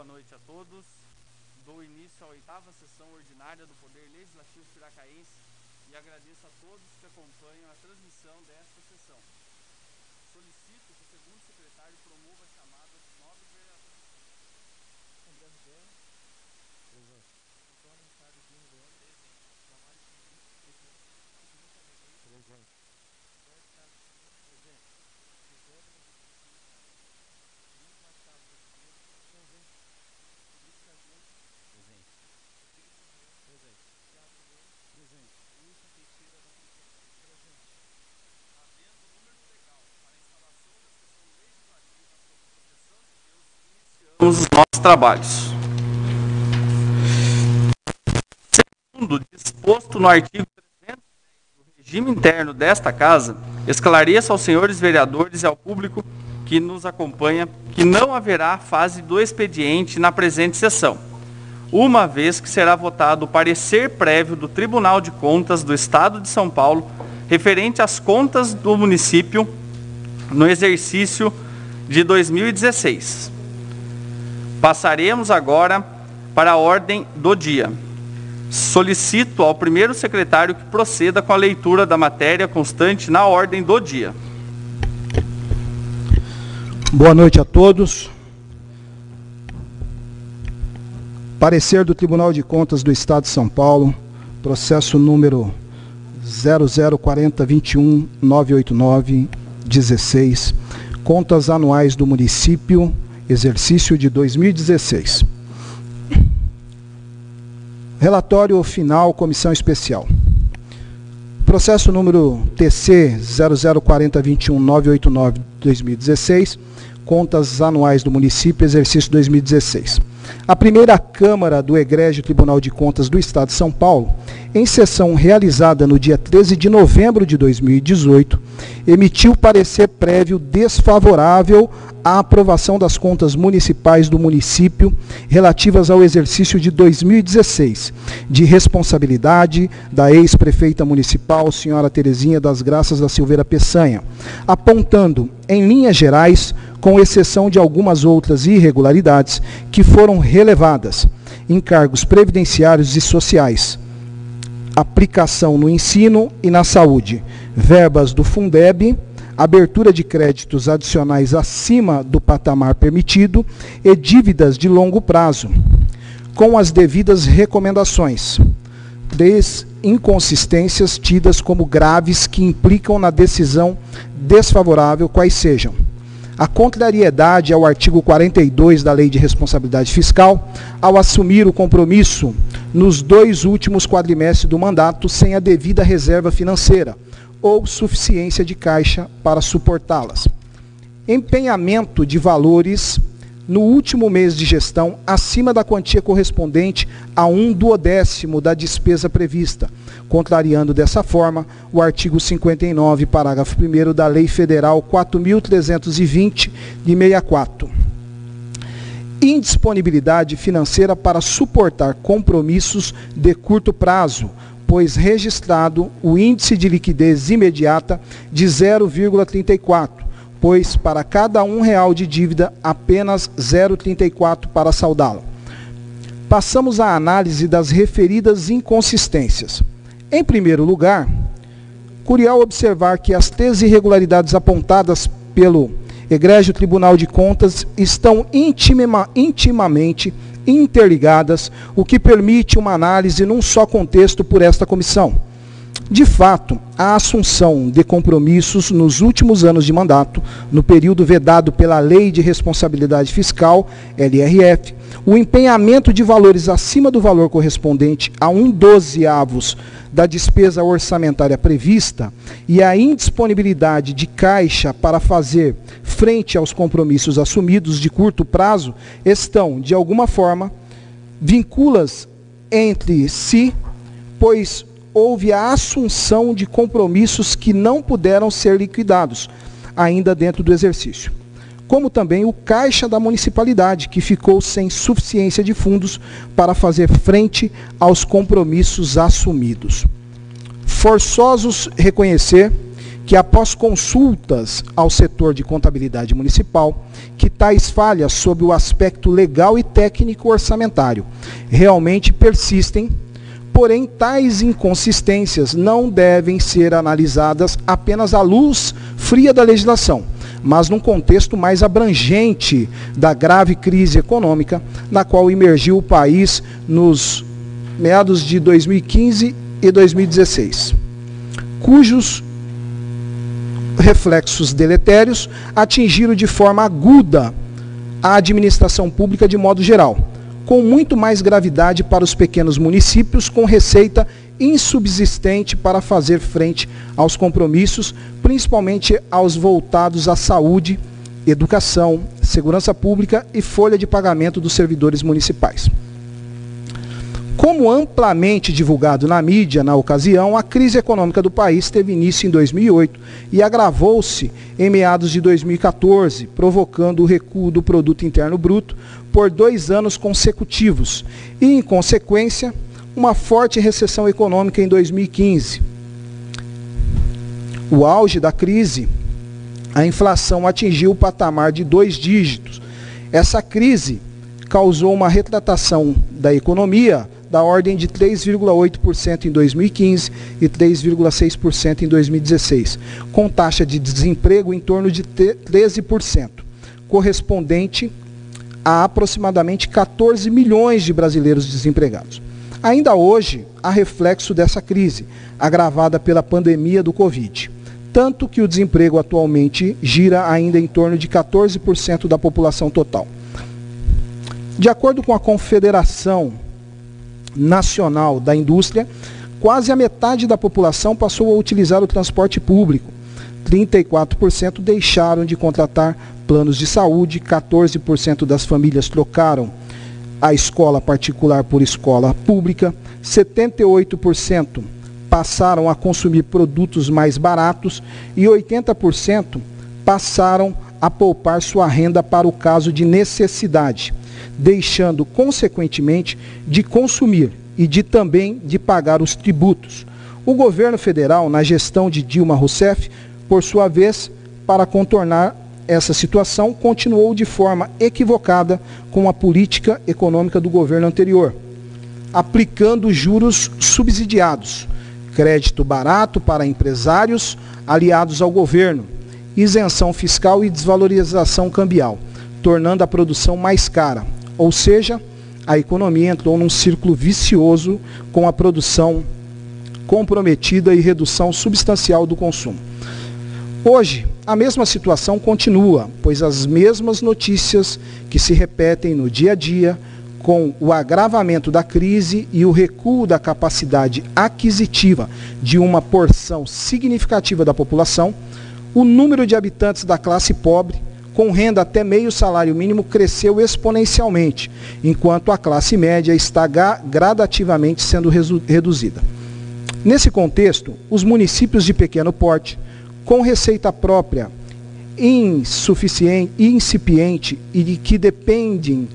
boa noite a todos. Dou início à 8ª sessão ordinária do Poder Legislativo Piracaense e agradeço a todos que acompanham a transmissão desta sessão. Solicito que o segundo secretário promova a chamada dos novos vereadores. André Ribeiro. Presente. Antônio Ricardo Dino Leandro. Presente. Damares Felipe. Presente. Felipe Alegre. Presente. Roberto Carlos Silva. Presente. José Benedito Silva. Luiz Machado Bezerra. Presente. Felipe Cardoso. Presente. Rodrigo Silveira. Presente. Thiago Leão. Presente. Wilson Teixeira da Silva. Presente. Havendo número legal para a instalação da sessão legislativa sob proteção de Deus, iniciamos os nossos trabalhos. Segundo disposto no artigo 310 do regime interno desta Casa, esclareço aos senhores vereadores e ao público que nos acompanha que não haverá fase do expediente na presente sessão, uma vez que será votado o parecer prévio do Tribunal de Contas do Estado de São Paulo referente às contas do município no exercício de 2016. Passaremos agora para a ordem do dia. Solicito ao primeiro secretário que proceda com a leitura da matéria constante na ordem do dia. Boa noite a todos. Parecer do Tribunal de Contas do Estado de São Paulo, processo número 004021-989-16, contas anuais do município, exercício de 2016. Relatório final, comissão especial. Processo número TC 004021-989-2016, contas anuais do município, exercício 2016. A primeira Câmara do Egrégio Tribunal de Contas do Estado de São Paulo, em sessão realizada no dia 13 de novembro de 2018, emitiu parecer prévio desfavorável à aprovação das contas municipais do município relativas ao exercício de 2016, de responsabilidade da ex-prefeita municipal, senhora Terezinha das Graças da Silveira Peçanha, apontando, em linhas gerais, com exceção de algumas outras irregularidades que foram relevadas, encargos previdenciários e sociais, aplicação no ensino e na saúde, verbas do Fundeb, abertura de créditos adicionais acima do patamar permitido e dívidas de longo prazo, com as devidas recomendações. 3 inconsistências tidas como graves que implicam na decisão desfavorável, quais sejam: a contrariedade ao artigo 42 da Lei de Responsabilidade Fiscal, ao assumir o compromisso nos 2 últimos quadrimestres do mandato sem a devida reserva financeira ou suficiência de caixa para suportá-las. Empenhamento de valores no último mês de gestão acima da quantia correspondente a 1/12 da despesa prevista, contrariando dessa forma o artigo 59, parágrafo 1º da Lei Federal 4.320, de 64. Indisponibilidade financeira para suportar compromissos de curto prazo, pois registrado o índice de liquidez imediata de 0,34, pois para cada R$1 de dívida, apenas 0,34 para saldá-la. Passamos à análise das referidas inconsistências. Em primeiro lugar, curial observar que as 3 irregularidades apontadas pelo Egrégio Tribunal de Contas estão intimamente interligadas, o que permite uma análise num só contexto por esta comissão. De fato, a assunção de compromissos nos últimos anos de mandato, no período vedado pela Lei de Responsabilidade Fiscal, LRF, o empenhamento de valores acima do valor correspondente a 1/12 da despesa orçamentária prevista e a indisponibilidade de caixa para fazer frente aos compromissos assumidos de curto prazo estão, de alguma forma, vinculadas entre si, pois houve a assunção de compromissos que não puderam ser liquidados, ainda dentro do exercício, como também o caixa da municipalidade, que ficou sem suficiência de fundos para fazer frente aos compromissos assumidos. Forçosos reconhecer que após consultas ao setor de contabilidade municipal, que tais falhas sob o aspecto legal e técnico orçamentário realmente persistem, porém tais inconsistências não devem ser analisadas apenas à luz fria da legislação, mas num contexto mais abrangente da grave crise econômica na qual emergiu o país nos meados de 2015 e 2016, cujos reflexos deletérios atingiram de forma aguda a administração pública de modo geral, com muito mais gravidade para os pequenos municípios com receita insubsistente para fazer frente aos compromissos, principalmente aos voltados à saúde, educação, segurança pública e folha de pagamento dos servidores municipais. Como amplamente divulgado na mídia na ocasião, a crise econômica do país teve início em 2008 e agravou-se em meados de 2014, provocando o recuo do Produto Interno Bruto por 2 anos consecutivos e, em consequência, uma forte recessão econômica em 2015. O auge da crise, a inflação atingiu o patamar de 2 dígitos. Essa crise causou uma retratação da economia da ordem de 3,8% em 2015 e 3,6% em 2016, com taxa de desemprego em torno de 13%, correspondente a aproximadamente 14 milhões de brasileiros desempregados. Ainda hoje, há reflexo dessa crise, agravada pela pandemia do Covid, tanto que o desemprego atualmente gira ainda em torno de 14% da população total. De acordo com a Confederação Nacional da Indústria, quase a metade da população passou a utilizar o transporte público. 34% deixaram de contratar planos de saúde, 14% das famílias trocaram a escola particular por escola pública, 78% passaram a consumir produtos mais baratos e 80% passaram a poupar sua renda para o caso de necessidade, deixando, consequentemente, de consumir e também de pagar os tributos. O governo federal, na gestão de Dilma Rousseff, por sua vez, para contornar essa situação, continuou de forma equivocada com a política econômica do governo anterior, aplicando juros subsidiados, crédito barato para empresários aliados ao governo, isenção fiscal e desvalorização cambial, tornando a produção mais cara. Ou seja, a economia entrou num círculo vicioso com a produção comprometida e redução substancial do consumo. Hoje, a mesma situação continua, pois as mesmas notícias que se repetem no dia a dia, com o agravamento da crise e o recuo da capacidade aquisitiva de uma porção significativa da população, o número de habitantes da classe pobre com renda até meio salário mínimo cresceu exponencialmente, enquanto a classe média está gradativamente sendo reduzida. Nesse contexto, os municípios de pequeno porte, com receita própria insuficiente, incipiente e que dependem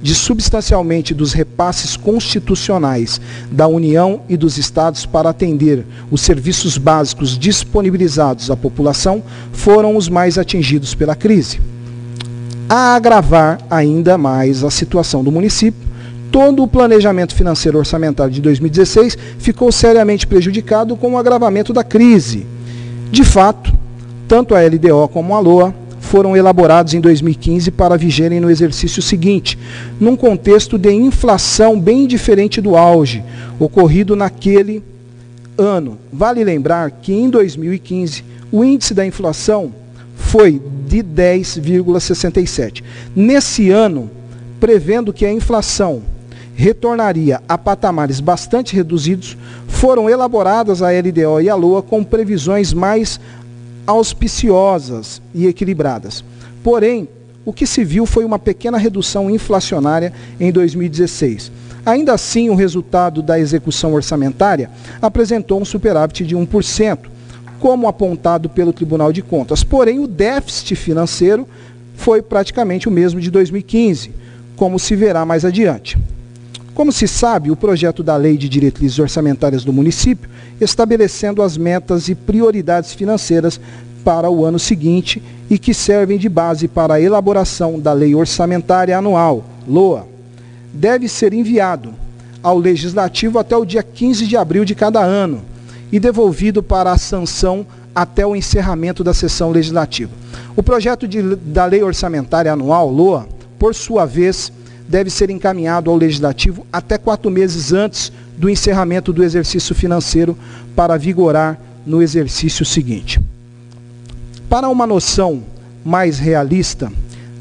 substancialmente dos repasses constitucionais da União e dos Estados para atender os serviços básicos disponibilizados à população, foram os mais atingidos pela crise. A agravar ainda mais a situação do município, todo o planejamento financeiro orçamentário de 2016 ficou seriamente prejudicado com o agravamento da crise. De fato, tanto a LDO como a LOA foram elaborados em 2015 para vigerem no exercício seguinte, num contexto de inflação bem diferente do auge ocorrido naquele ano. Vale lembrar que em 2015 o índice da inflação foi de 10,67. Nesse ano, prevendo que a inflação retornaria a patamares bastante reduzidos, foram elaboradas a LDO e a LOA com previsões mais auspiciosas e equilibradas. Porém, o que se viu foi uma pequena redução inflacionária em 2016. Ainda assim, o resultado da execução orçamentária apresentou um superávit de 1%, como apontado pelo Tribunal de Contas. Porém, o déficit financeiro foi praticamente o mesmo de 2015, como se verá mais adiante. Como se sabe, o projeto da Lei de Diretrizes Orçamentárias do município, estabelecendo as metas e prioridades financeiras para o ano seguinte e que servem de base para a elaboração da Lei Orçamentária Anual, LOA, deve ser enviado ao Legislativo até o dia 15 de abril de cada ano e devolvido para a sanção até o encerramento da sessão legislativa. O projeto da Lei Orçamentária Anual, LOA, por sua vez, deve ser encaminhado ao Legislativo até 4 meses antes do encerramento do exercício financeiro para vigorar no exercício seguinte. Para uma noção mais realista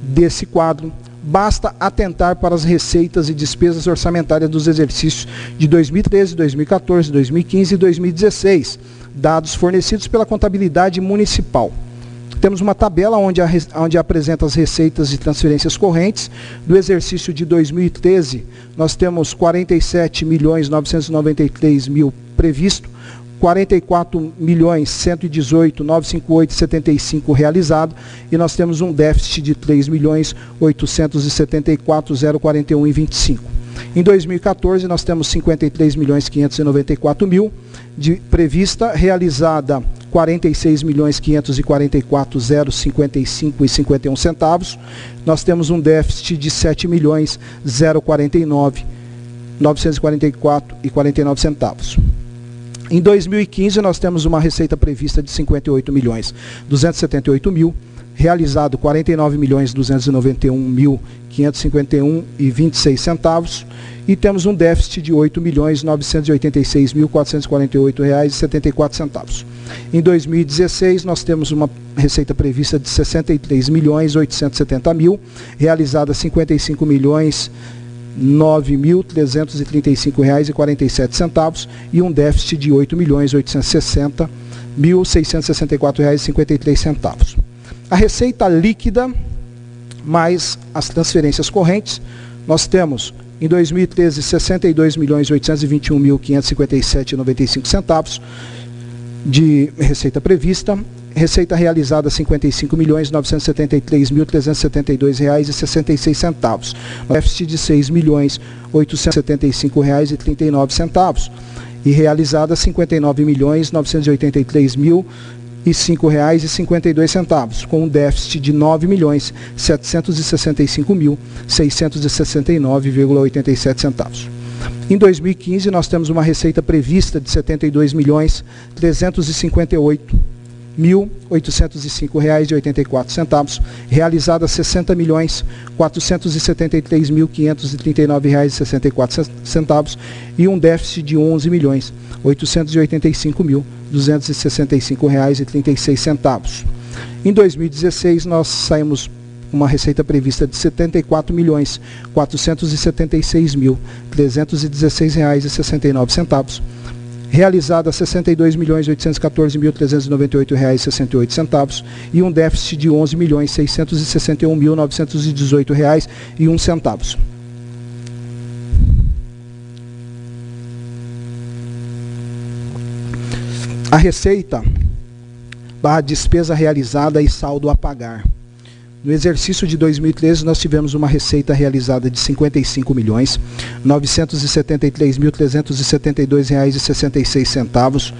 desse quadro, basta atentar para as receitas e despesas orçamentárias dos exercícios de 2013, 2014, 2015 e 2016, dados fornecidos pela contabilidade municipal. Temos uma tabela onde apresenta as receitas e transferências correntes. Do exercício de 2013, nós temos 47.993.000 previsto, 44.118.958,75 realizado, e nós temos um déficit de 3.874.041,25. Em 2014, nós temos 53.594.000 de prevista, realizada 46.544.055,51 centavos. Nós temos um déficit de 7.049.944,49 centavos. Em 2015, nós temos uma receita prevista de 58.278.000, realizado 49.291.551,26 centavos, e temos um déficit de 8.986.448,74 reais. Em 2016, nós temos uma receita prevista de 63.870.000, realizada 55.009.335,47 reais e um déficit de 8.860.664,53 reais. A receita líquida mais as transferências correntes, nós temos em 2013 62.821.557,95 centavos de receita prevista, receita realizada 55.973.372,66 reais, déficit de 6.875,39 reais e realizada 59.983.005,52 reais, com um déficit de 9.765.669,87 centavos. Em 2015, nós temos uma receita prevista de 72.358.805,84 reais, realizada 60.473.539,64 reais e um déficit de 11.885.265,36 reais. Em 2016, nós saímos uma receita prevista de 74.476.316,69 reais, realizada 62.814.398,68 reais e um déficit de 11.661.918 reais e 1 centavos. A receita barra despesa realizada e saldo a pagar. No exercício de 2013, nós tivemos uma receita realizada de R$ 55.973.372,66 reais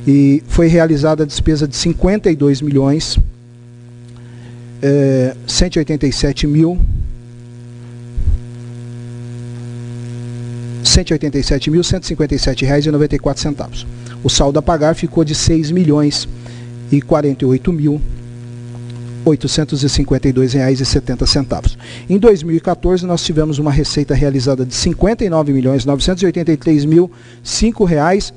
e foi realizada a despesa de R$ 52.187.157,94 reais. O saldo a pagar ficou de R$ 6.048.852,70 reais. Em 2014, nós tivemos uma receita realizada de R$ 59.983.005,52 reais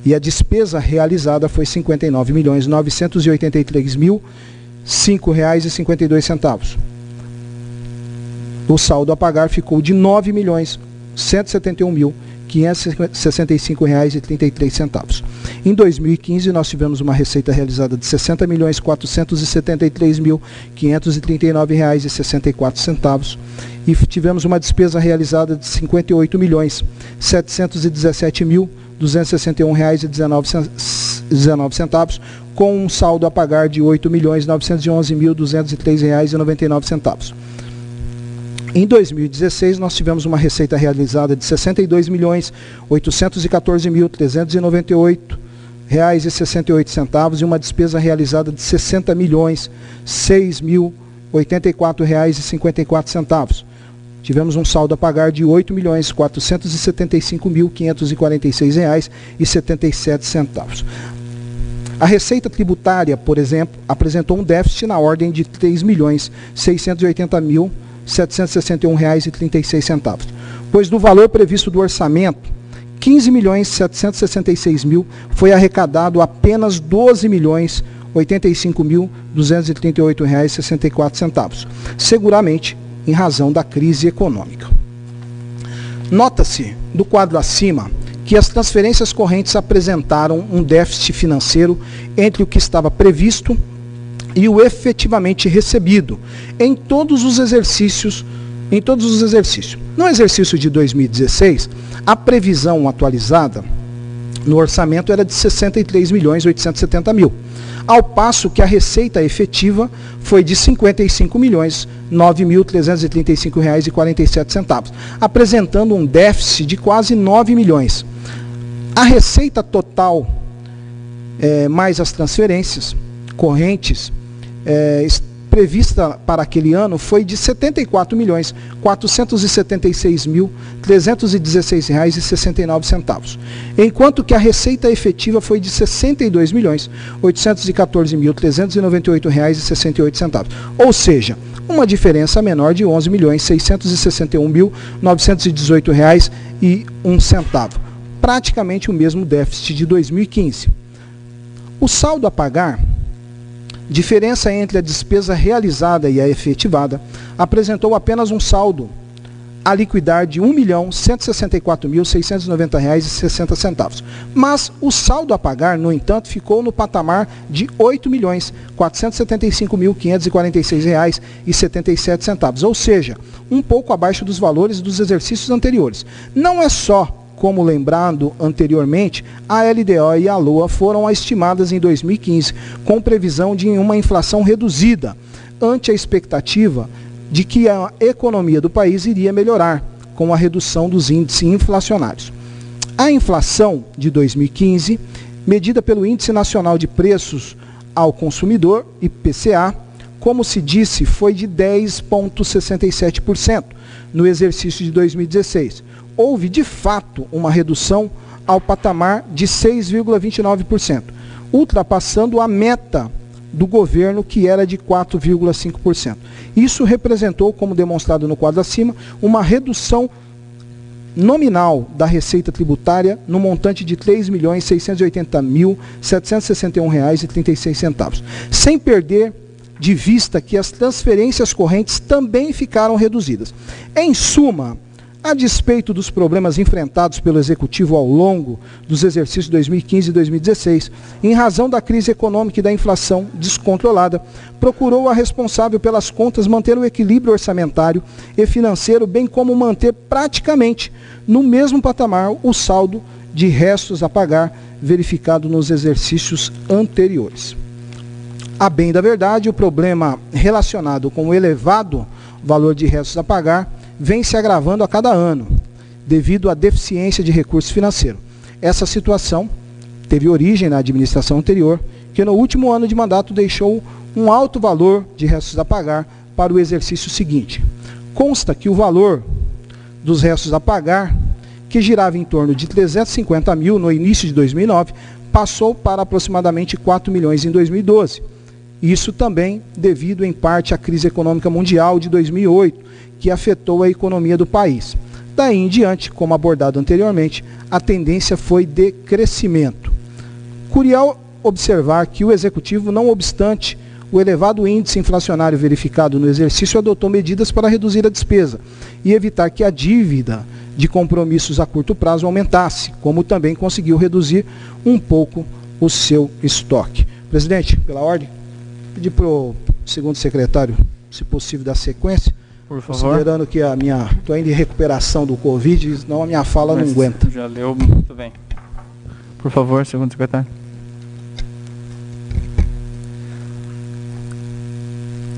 e a despesa realizada foi R$ 59.983.005,52 reais. O saldo a pagar ficou de R$ 9.171.565,33 reais. Em 2015, nós tivemos uma receita realizada de R$ 60.473.539,64 reais e tivemos uma despesa realizada de R$ 58.717.261,19 reais com um saldo a pagar de R$ 8.911.203,99 reais. Em 2016, nós tivemos uma receita realizada de R$ 62.814.398,68 e uma despesa realizada de R$ 60.006.084,54. Tivemos um saldo a pagar de R$ 8.475.546,77. A receita tributária, por exemplo, apresentou um déficit na ordem de R$ 3.680.761,36, pois do valor previsto do orçamento, R$ 15.766.000 foi arrecadado apenas R$ 12.085.238,64, seguramente em razão da crise econômica. Nota-se, do quadro acima, que as transferências correntes apresentaram um déficit financeiro entre o que estava previsto e o efetivamente recebido em todos os exercícios. No exercício de 2016, a previsão atualizada no orçamento era de R$ 63.870.000, ao passo que a receita efetiva foi de R$ 55.009.335,47, apresentando um déficit de quase 9 milhões. A receita total, mais as transferências correntes prevista para aquele ano foi de R$ 74.476.316,69, enquanto que a receita efetiva foi de R$ 62.814.398,68, ou seja, uma diferença menor de R$ 11.661.918,01, praticamente o mesmo déficit de 2015. O saldo a pagar, diferença entre a despesa realizada e a efetivada, apresentou apenas um saldo a liquidar de R$ 1.164.690,60. Mas o saldo a pagar, no entanto, ficou no patamar de R$ 8.475.546,77, ou seja, um pouco abaixo dos valores dos exercícios anteriores. Não é só, como lembrado anteriormente, a LDO e a LOA foram estimadas em 2015, com previsão de uma inflação reduzida, ante a expectativa de que a economia do país iria melhorar, com a redução dos índices inflacionários. A inflação de 2015, medida pelo Índice Nacional de Preços ao Consumidor, IPCA, como se disse, foi de 10,67% no exercício de 2016. Houve, de fato, uma redução ao patamar de 6,29%, ultrapassando a meta do governo, que era de 4,5%. Isso representou, como demonstrado no quadro acima, uma redução nominal da receita tributária no montante de R$ 3.680.761,36, sem perder de vista que as transferências correntes também ficaram reduzidas. Em suma, a despeito dos problemas enfrentados pelo Executivo ao longo dos exercícios 2015 e 2016, em razão da crise econômica e da inflação descontrolada, procurou a responsável pelas contas manter o equilíbrio orçamentário e financeiro, bem como manter praticamente no mesmo patamar o saldo de restos a pagar verificado nos exercícios anteriores. A bem da verdade, o problema relacionado com o elevado valor de restos a pagar vem se agravando a cada ano, devido à deficiência de recursos financeiros. Essa situação teve origem na administração anterior, que no último ano de mandato deixou um alto valor de restos a pagar para o exercício seguinte. Consta que o valor dos restos a pagar, que girava em torno de 350 mil no início de 2009, passou para aproximadamente 4 milhões em 2012. Isso também devido, em parte, à crise econômica mundial de 2008, que afetou a economia do país. Daí em diante, como abordado anteriormente, a tendência foi de crescimento. Curial observar que o Executivo, não obstante o elevado índice inflacionário verificado no exercício, adotou medidas para reduzir a despesa e evitar que a dívida de compromissos a curto prazo aumentasse, como também conseguiu reduzir um pouco o seu estoque. Presidente, pela ordem, pedir para o segundo secretário, se possível, dar sequência. Por favor. Considerando que estou ainda em recuperação do Covid, senão a minha fala não aguenta. Já leu muito bem. Por favor, segundo secretário.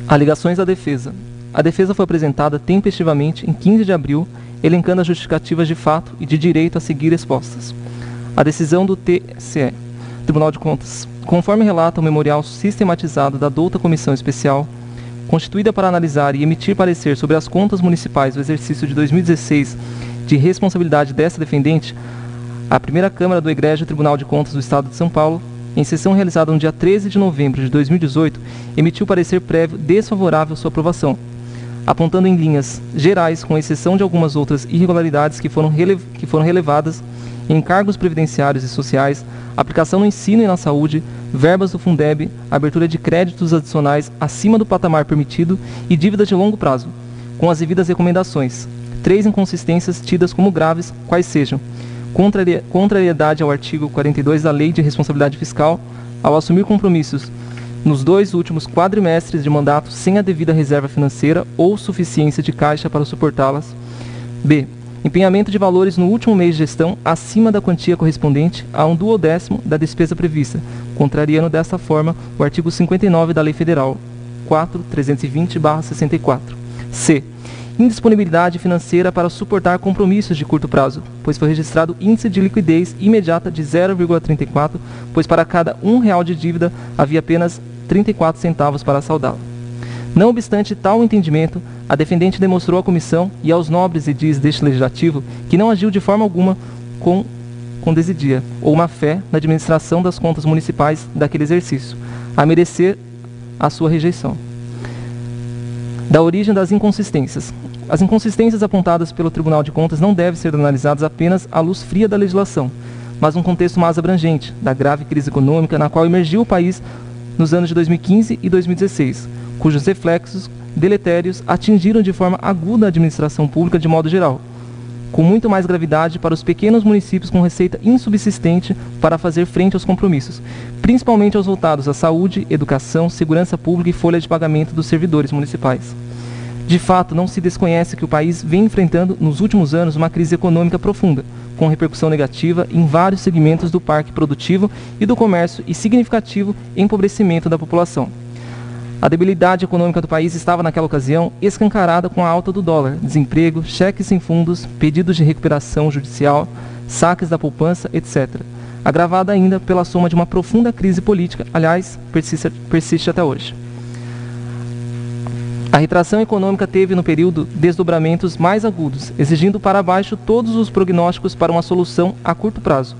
Alegações da defesa. a defesa foi apresentada tempestivamente em 15 de abril, elencando as justificativas de fato e de direito a seguir expostas. A decisão do TCE, Tribunal de Contas, conforme relata o memorial sistematizado da douta Comissão Especial, constituída para analisar e emitir parecer sobre as contas municipais do exercício de 2016 de responsabilidade desta defendente, a primeira Câmara do Egrégio Tribunal de Contas do Estado de São Paulo, em sessão realizada no dia 13 de novembro de 2018, emitiu parecer prévio desfavorável à sua aprovação, apontando em linhas gerais, com exceção de algumas outras irregularidades que foram relevadas, em encargos previdenciários e sociais, aplicação no ensino e na saúde, verbas do Fundeb, abertura de créditos adicionais acima do patamar permitido e dívidas de longo prazo, com as devidas recomendações. 3 inconsistências tidas como graves, quais sejam: contrariedade ao artigo 42 da Lei de Responsabilidade Fiscal, ao assumir compromissos nos 2 últimos quadrimestres de mandato sem a devida reserva financeira ou suficiência de caixa para suportá-las. B. Empenhamento de valores no último mês de gestão acima da quantia correspondente a 1/12 da despesa prevista, contrariando desta forma o artigo 59 da Lei Federal 4.320/64. C. Indisponibilidade financeira para suportar compromissos de curto prazo, pois foi registrado índice de liquidez imediata de 0,34, pois para cada R$1 de dívida havia apenas 34 centavos para saldá-la. Não obstante tal entendimento, a defendente demonstrou à comissão e aos nobres edis deste legislativo que não agiu de forma alguma com desidia ou má fé na administração das contas municipais daquele exercício, a merecer a sua rejeição. Da origem das inconsistências. As inconsistências apontadas pelo Tribunal de Contas não devem ser analisadas apenas à luz fria da legislação, mas num contexto mais abrangente, da grave crise econômica na qual emergiu o país nos anos de 2015 e 2016, cujos reflexos deletérios atingiram de forma aguda a administração pública de modo geral, com muito mais gravidade para os pequenos municípios com receita insubsistente para fazer frente aos compromissos, principalmente aos voltados à saúde, educação, segurança pública e folha de pagamento dos servidores municipais. De fato, não se desconhece que o país vem enfrentando nos últimos anos uma crise econômica profunda, com repercussão negativa em vários segmentos do parque produtivo e do comércio e significativo empobrecimento da população. A debilidade econômica do país estava naquela ocasião escancarada com a alta do dólar, desemprego, cheques sem fundos, pedidos de recuperação judicial, saques da poupança, etc. Agravada ainda pela soma de uma profunda crise política, aliás, persiste até hoje. A retração econômica teve no período desdobramentos mais agudos, exigindo para baixo todos os prognósticos para uma solução a curto prazo.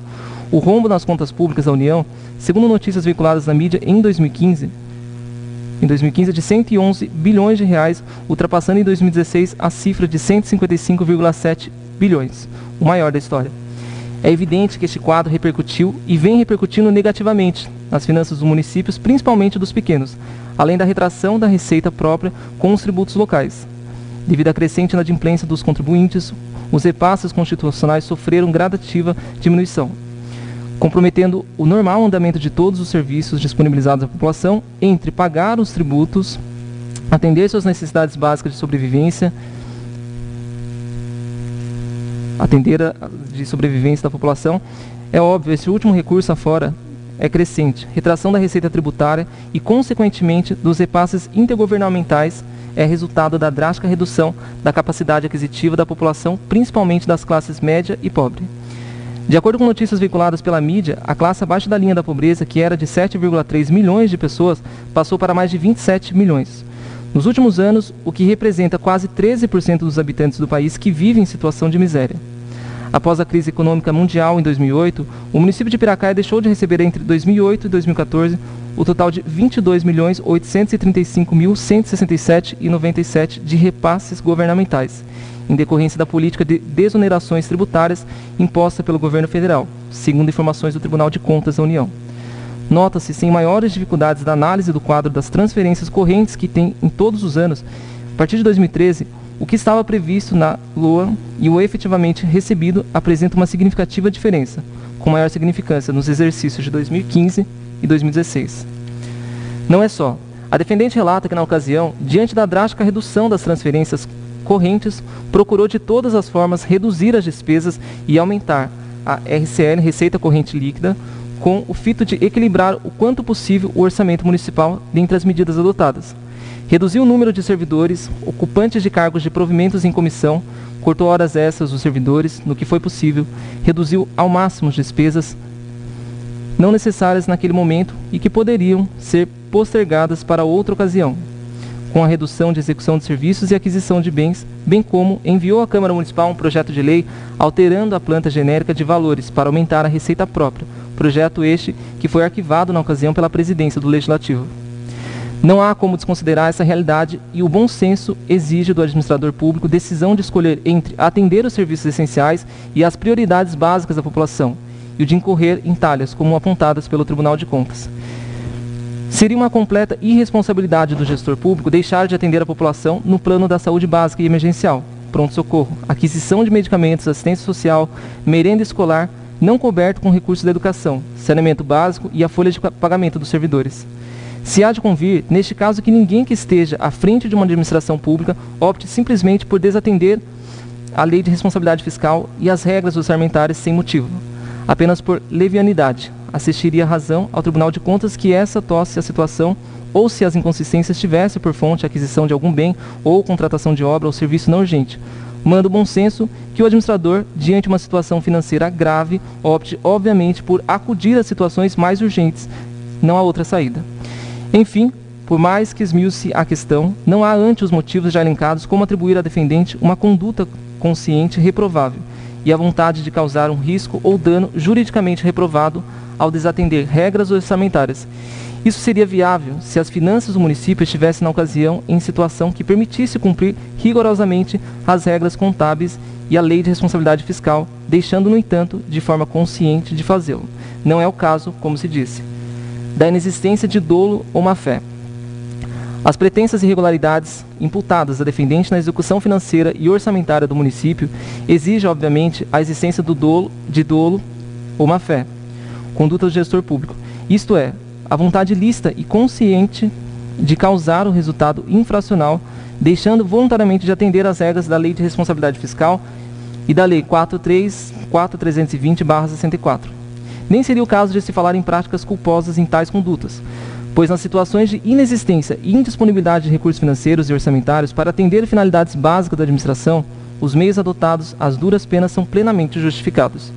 O rombo nas contas públicas da União, segundo notícias veiculadas na mídia em 2015 de 111 bilhões de reais, ultrapassando em 2016 a cifra de 155,7 bilhões, o maior da história. É evidente que este quadro repercutiu e vem repercutindo negativamente nas finanças dos municípios, principalmente dos pequenos, além da retração da receita própria com os tributos locais. Devido à crescente inadimplência dos contribuintes, os repasses constitucionais sofreram gradativa diminuição, comprometendo o normal andamento de todos os serviços disponibilizados à população entre pagar os tributos, atender suas necessidades básicas de sobrevivência, da população. É óbvio, esse último recurso afora é crescente. Retração da receita tributária e, consequentemente, dos repasses intergovernamentais é resultado da drástica redução da capacidade aquisitiva da população, principalmente das classes média e pobre. De acordo com notícias veiculadas pela mídia, a classe abaixo da linha da pobreza, que era de 7,3 milhões de pessoas, passou para mais de 27 milhões. Nos últimos anos, o que representa quase 13% dos habitantes do país que vivem em situação de miséria. Após a crise econômica mundial em 2008, o município de Piracaia deixou de receber entre 2008 e 2014 o total de 22.835.167,97 de repasses governamentais, em decorrência da política de desonerações tributárias imposta pelo governo federal, segundo informações do Tribunal de Contas da União. Nota-se, sem maiores dificuldades da análise do quadro das transferências correntes que tem em todos os anos, a partir de 2013, o que estava previsto na LOA e o efetivamente recebido apresenta uma significativa diferença, com maior significância nos exercícios de 2015 e 2016. Não é só. A defendente relata que, na ocasião, diante da drástica redução das transferências correntes, procurou de todas as formas reduzir as despesas e aumentar a RCL, Receita Corrente Líquida, com o fito de equilibrar o quanto possível o orçamento municipal dentre as medidas adotadas. Reduziu o número de servidores, ocupantes de cargos de provimentos em comissão, cortou horas extras dos servidores, no que foi possível, reduziu ao máximo as despesas não necessárias naquele momento e que poderiam ser postergadas para outra ocasião, com a redução de execução de serviços e aquisição de bens, bem como enviou à Câmara Municipal um projeto de lei alterando a planta genérica de valores para aumentar a receita própria, projeto este que foi arquivado na ocasião pela presidência do Legislativo. Não há como desconsiderar essa realidade e o bom senso exige do administrador público decisão de escolher entre atender os serviços essenciais e as prioridades básicas da população, e o de incorrer em talhas, como apontadas pelo Tribunal de Contas. Seria uma completa irresponsabilidade do gestor público deixar de atender a população no plano da saúde básica e emergencial, pronto-socorro, aquisição de medicamentos, assistência social, merenda escolar, não coberto com recursos da educação, saneamento básico e a folha de pagamento dos servidores. Se há de convir, neste caso, que ninguém que esteja à frente de uma administração pública opte simplesmente por desatender a lei de responsabilidade fiscal e as regras orçamentárias sem motivo, apenas por levianidade. Assistiria razão ao Tribunal de Contas que essa tosse a situação ou se as inconsistências tivessem por fonte a aquisição de algum bem ou contratação de obra ou serviço não urgente. Manda o bom senso que o administrador, diante de uma situação financeira grave, opte, obviamente, por acudir às situações mais urgentes. Não há outra saída. Enfim, por mais que esmiúce a questão, não há ante os motivos já elencados como atribuir à defendente uma conduta consciente reprovável e a vontade de causar um risco ou dano juridicamente reprovado ao desatender regras orçamentárias. Isso seria viável se as finanças do município estivessem na ocasião em situação que permitisse cumprir rigorosamente as regras contábeis e a lei de responsabilidade fiscal, deixando, no entanto, de forma consciente de fazê-lo. Não é o caso, como se disse, da inexistência de dolo ou má-fé. As pretensas irregularidades imputadas à defendente na execução financeira e orçamentária do município exigem, obviamente, a existência do dolo ou má-fé, conduta do gestor público, isto é, a vontade lícita e consciente de causar o resultado infracional, deixando voluntariamente de atender às regras da Lei de Responsabilidade Fiscal e da Lei 4.320/64. Nem seria o caso de se falar em práticas culposas em tais condutas, pois nas situações de inexistência e indisponibilidade de recursos financeiros e orçamentários para atender finalidades básicas da administração, os meios adotados às duras penas são plenamente justificados.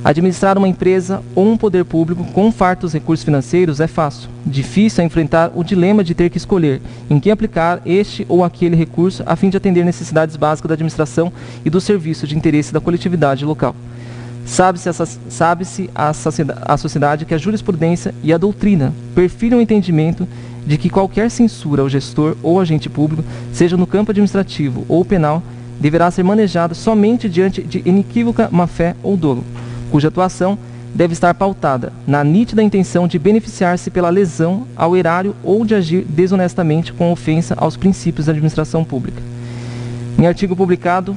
Administrar uma empresa ou um poder público com fartos recursos financeiros é fácil. Difícil é enfrentar o dilema de ter que escolher em que aplicar este ou aquele recurso a fim de atender necessidades básicas da administração e do serviço de interesse da coletividade local. Sabe-se a sociedade que a jurisprudência e a doutrina perfilham o entendimento de que qualquer censura ao gestor ou agente público, seja no campo administrativo ou penal, deverá ser manejada somente diante de inequívoca má-fé ou dolo, cuja atuação deve estar pautada na nítida intenção de beneficiar-se pela lesão ao erário ou de agir desonestamente com ofensa aos princípios da administração pública. Em artigo publicado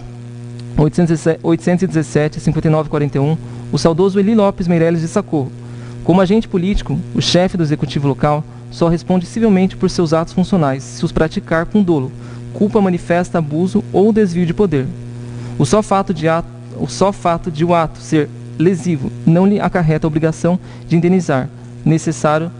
817-5941, o saudoso Eli Lopes Meireles destacou: como agente político, o chefe do executivo local só responde civilmente por seus atos funcionais, se os praticar com dolo, culpa manifesta, abuso ou desvio de poder. O só fato de o ato ser lesivo não lhe acarreta a obrigação de indenizar. Necessário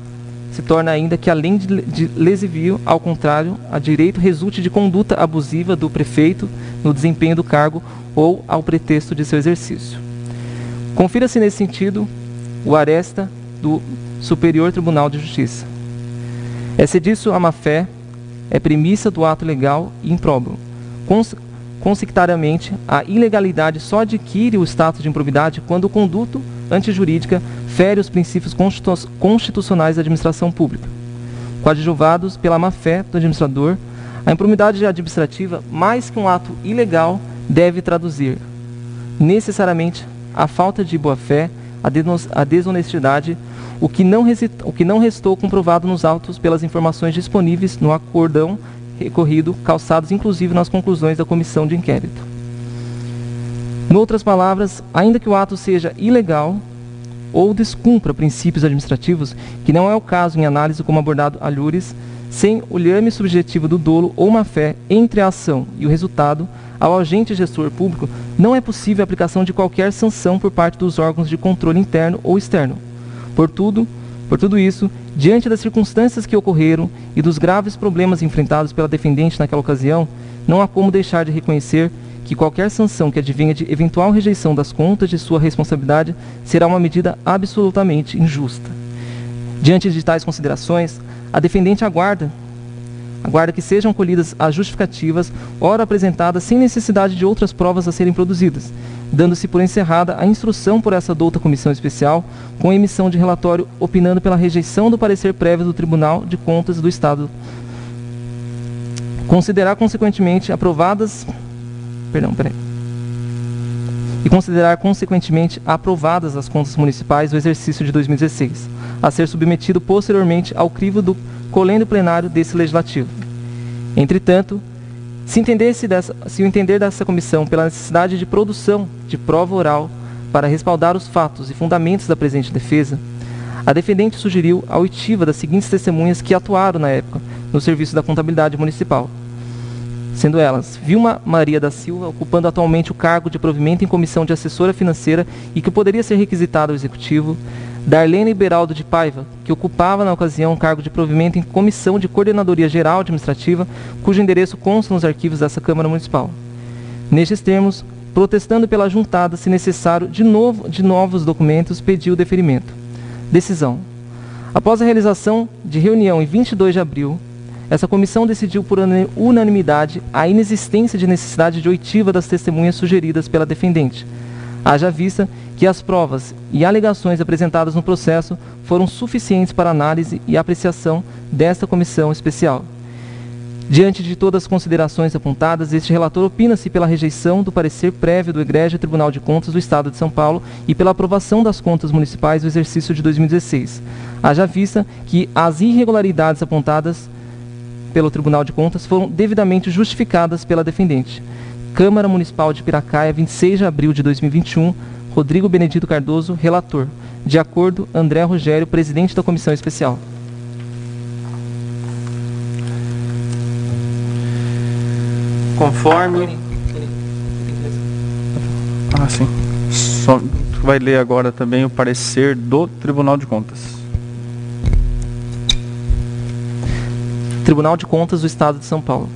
se torna ainda que, além de lesivio, ao contrário, a direito resulte de conduta abusiva do prefeito no desempenho do cargo ou ao pretexto de seu exercício. Confira-se nesse sentido o aresta do Superior Tribunal de Justiça. É sediço a má-fé, é premissa do ato legal e impróbrio. Consectariamente, a ilegalidade só adquire o status de improbidade quando o conduto antijurídica fere os princípios constitucionais da administração pública. Coadjuvados pela má-fé do administrador, a improbidade administrativa, mais que um ato ilegal, deve traduzir necessariamente a falta de boa-fé, a desonestidade, o que não restou comprovado nos autos pelas informações disponíveis no acórdão recorrido, calçados inclusive nas conclusões da comissão de inquérito. Em outras palavras, ainda que o ato seja ilegal ou descumpra princípios administrativos, que não é o caso em análise como abordado a Lures, sem o lhame subjetivo do dolo ou má-fé entre a ação e o resultado, ao agente gestor público não é possível a aplicação de qualquer sanção por parte dos órgãos de controle interno ou externo. Por tudo isso, Diante das circunstâncias que ocorreram e dos graves problemas enfrentados pela defendente naquela ocasião, não há como deixar de reconhecer que qualquer sanção que advenha de eventual rejeição das contas de sua responsabilidade será uma medida absolutamente injusta. Diante de tais considerações, a defendente aguarda que sejam colhidas as justificativas, ora apresentadas sem necessidade de outras provas a serem produzidas, dando-se por encerrada a instrução por essa douta comissão especial, com emissão de relatório opinando pela rejeição do parecer prévio do Tribunal de Contas do Estado. Considerar consequentemente aprovadas as contas municipais do exercício de 2016, a ser submetido posteriormente ao crivo do colênio plenário desse legislativo. Entretanto, se o entender dessa comissão pela necessidade de produção de prova oral para respaldar os fatos e fundamentos da presente defesa, a defendente sugeriu a oitiva das seguintes testemunhas que atuaram na época no serviço da contabilidade municipal, sendo elas Vilma Maria da Silva, ocupando atualmente o cargo de provimento em comissão de assessora financeira e que poderia ser requisitada ao executivo; Darlene Beraldo de Paiva, que ocupava na ocasião o cargo de provimento em comissão de coordenadoria geral administrativa, cujo endereço consta nos arquivos dessa Câmara Municipal. Nestes termos, protestando pela juntada, se necessário de novos documentos, pediu o deferimento. Decisão. Após a realização de reunião em 22 de abril, essa comissão decidiu por unanimidade a inexistência de necessidade de oitiva das testemunhas sugeridas pela defendente, haja vista que as provas e alegações apresentadas no processo foram suficientes para análise e apreciação desta comissão especial. Diante de todas as considerações apontadas, este relator opina-se pela rejeição do parecer prévio do Egrégio Tribunal de Contas do Estado de São Paulo e pela aprovação das contas municipais do exercício de 2016, haja vista que as irregularidades apontadas pelo Tribunal de Contas foram devidamente justificadas pela defendente. Câmara Municipal de Piracaia, 26 de abril de 2021, Rodrigo Benedito Cardoso, relator. De acordo, André Rogério, presidente da comissão especial. Conforme... sim. Só vai ler agora também o parecer do Tribunal de Contas. Tribunal de Contas do Estado de São Paulo.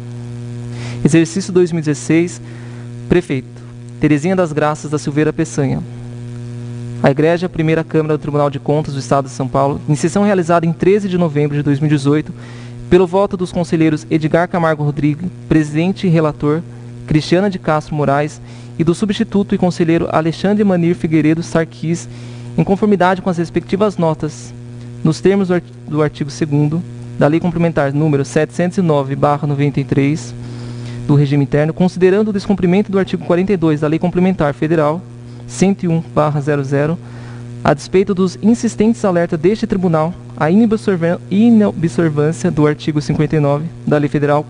Exercício 2016, Prefeito Terezinha das Graças da Silveira Peçanha. A Igreja Primeira Câmara do Tribunal de Contas do Estado de São Paulo, em sessão realizada em 13 de novembro de 2018, pelo voto dos conselheiros Edgar Camargo Rodrigues, presidente e relator, Cristiana de Castro Moraes, e do substituto e conselheiro Alexandre Manir Figueiredo Sarquis, em conformidade com as respectivas notas, nos termos do artigo 2º da Lei Complementar número 709/93 do Regime Interno, considerando o descumprimento do artigo 42 da Lei Complementar Federal 101/00, a despeito dos insistentes alertas deste Tribunal, a inobservância do artigo 59 da Lei Federal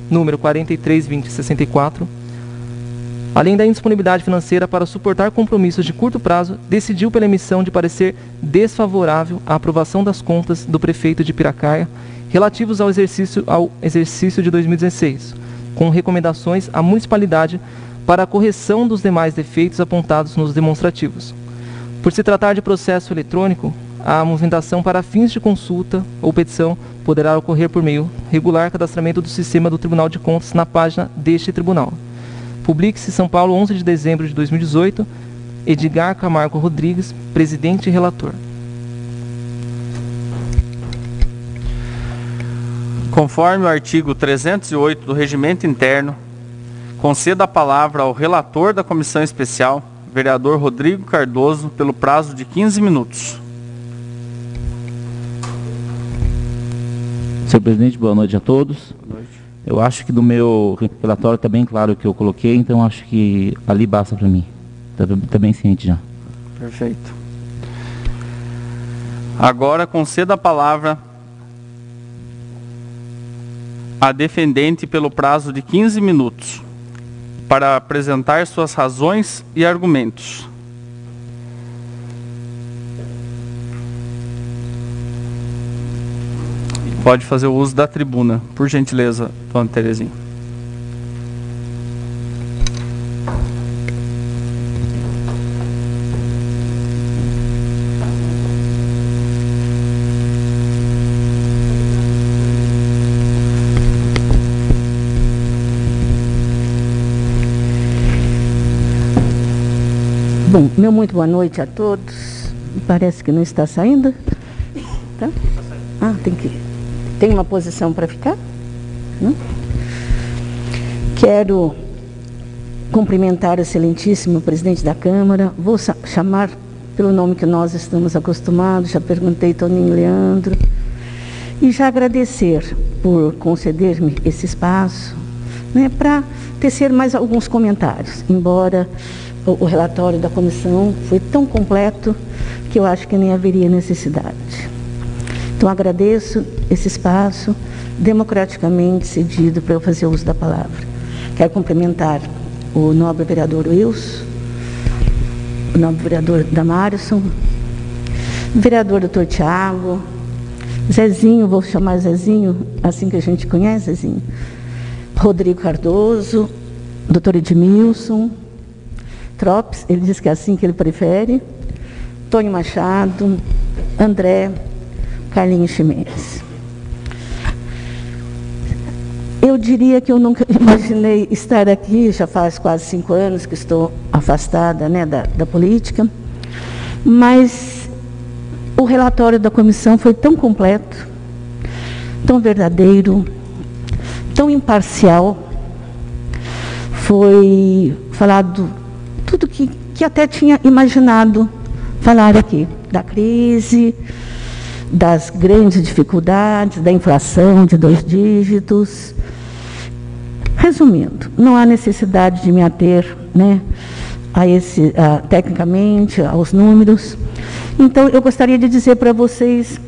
número 43/2064, além da indisponibilidade financeira para suportar compromissos de curto prazo, decidiu pela emissão de parecer desfavorável à aprovação das contas do prefeito de Piracaia relativos ao exercício de 2016, com recomendações à municipalidade para a correção dos demais defeitos apontados nos demonstrativos. Por se tratar de processo eletrônico, a movimentação para fins de consulta ou petição poderá ocorrer por meio regular cadastramento do sistema do Tribunal de Contas na página deste tribunal. Publique-se São Paulo, 11 de dezembro de 2018, Edgar Camargo Rodrigues, presidente e relator. Conforme o artigo 308 do Regimento Interno, conceda a palavra ao relator da comissão especial, vereador Rodrigo Cardoso, pelo prazo de 15 minutos. Senhor presidente, boa noite a todos. Boa noite. Eu acho que do meu relatório está bem claro o que eu coloquei, então acho que ali basta para mim. Está bem ciente já. Perfeito. Agora conceda a palavra à defendente pelo prazo de 15 minutos para apresentar suas razões e argumentos. Pode fazer o uso da tribuna, por gentileza, dona Terezinha. Bom, muito boa noite a todos. Parece que não está saindo. Tá? Ah, tem uma posição para ficar? Não? Quero cumprimentar o excelentíssimo presidente da Câmara. Vou chamar pelo nome que nós estamos acostumados. Já perguntei Toninho Leandro. E já agradecer por conceder-me esse espaço, né, para tecer mais alguns comentários, embora o relatório da comissão foi tão completo que eu acho que nem haveria necessidade. Então, agradeço esse espaço democraticamente cedido para eu fazer uso da palavra. Quero cumprimentar o nobre vereador Wilson, o nobre vereador Damarison, o vereador doutor Tiago, Zezinho, vou chamar Zezinho, assim que a gente conhece, Zezinho, Rodrigo Cardoso, doutor Edmilson, Tropes, ele diz que é assim que ele prefere, Tônio Machado, André, Carlinhos Ximenes. Eu diria que eu nunca imaginei estar aqui, já faz quase 5 anos que estou afastada, né, da política, mas o relatório da comissão foi tão completo, tão verdadeiro, tão imparcial, foi falado tudo que até tinha imaginado falar aqui, da crise, das grandes dificuldades, da inflação de 2 dígitos. Resumindo, não há necessidade de me ater, né, tecnicamente aos números. Então, eu gostaria de dizer para vocês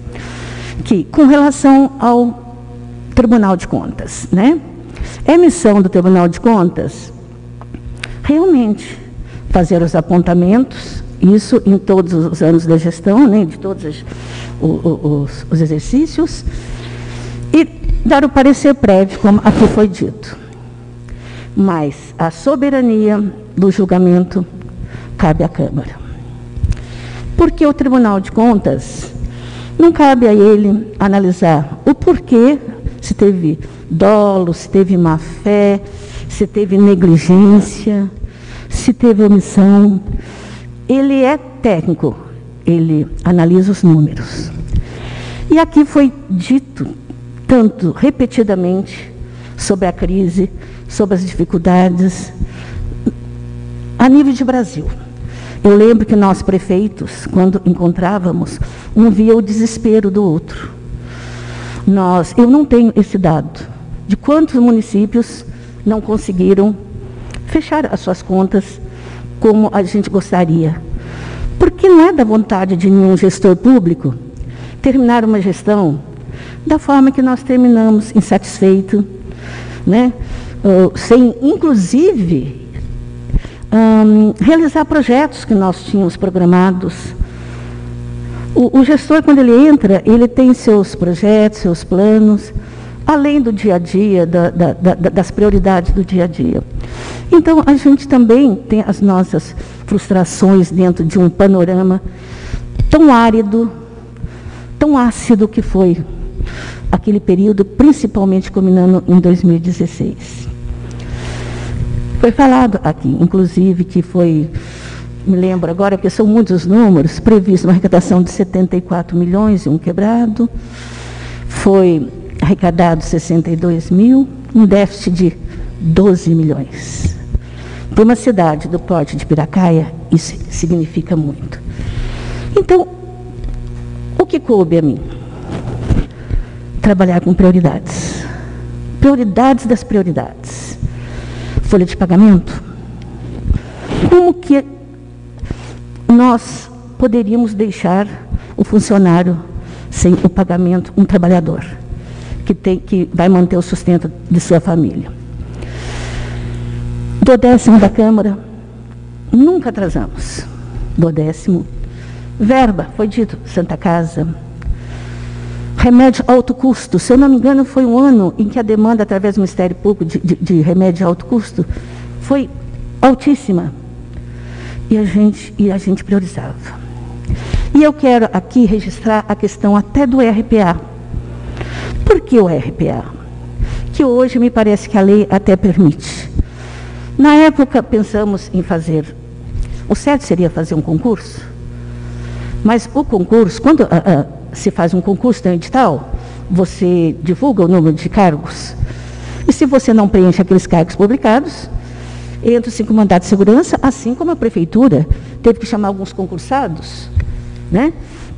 que, com relação ao Tribunal de Contas, né, é missão do Tribunal de Contas realmente fazer os apontamentos, isso em todos os anos da gestão, né, de todos os exercícios, e dar o parecer prévio, como aqui foi dito. Mas a soberania do julgamento cabe à Câmara. Porque o Tribunal de Contas, não cabe a ele analisar o porquê, se teve dolo, se teve má-fé, se teve negligência, se teve omissão. Ele é técnico, ele analisa os números. E aqui foi dito, tanto repetidamente, sobre a crise, sobre as dificuldades, a nível de Brasil. Eu lembro que nós, prefeitos, quando encontrávamos, um via o desespero do outro. Eu não tenho esse dado, de quantos municípios não conseguiram fechar as suas contas como a gente gostaria. Porque não é da vontade de nenhum gestor público terminar uma gestão da forma que nós terminamos, insatisfeito, né? Sem, inclusive, realizar projetos que nós tínhamos programados. O gestor, quando ele entra, ele tem seus projetos, seus planos, além do dia a dia, das prioridades do dia a dia. Então, a gente também tem as nossas frustrações dentro de um panorama tão árido, tão ácido que foi aquele período, principalmente culminando em 2016. Foi falado aqui, inclusive, que foi, me lembro agora, porque são muitos números, previsto uma arrecadação de 74 milhões e um quebrado, foi arrecadado 62 mil, um déficit de 12 milhões. Para uma cidade do porte de Piracaia, isso significa muito. Então, o que coube a mim? Trabalhar com prioridades. Prioridades das prioridades. Folha de pagamento. Como que nós poderíamos deixar o funcionário sem o pagamento, um trabalhador que vai manter o sustento de sua família? Do 10º da Câmara, nunca atrasamos. Do 10º, verba, foi dito, Santa Casa. Remédio alto custo, se eu não me engano, foi um ano em que a demanda, através do Ministério Público, de remédio alto custo, foi altíssima. E a gente priorizava. E eu quero aqui registrar a questão até do RPA. Por que o RPA? Que hoje me parece que a lei até permite. Na época, pensamos em fazer O certo seria fazer um concurso. Mas o concurso, quando se faz um concurso no edital, você divulga o número de cargos. E se você não preenche aqueles cargos publicados, entra-se com mandato de segurança, assim como a prefeitura teve que chamar alguns concursados, né,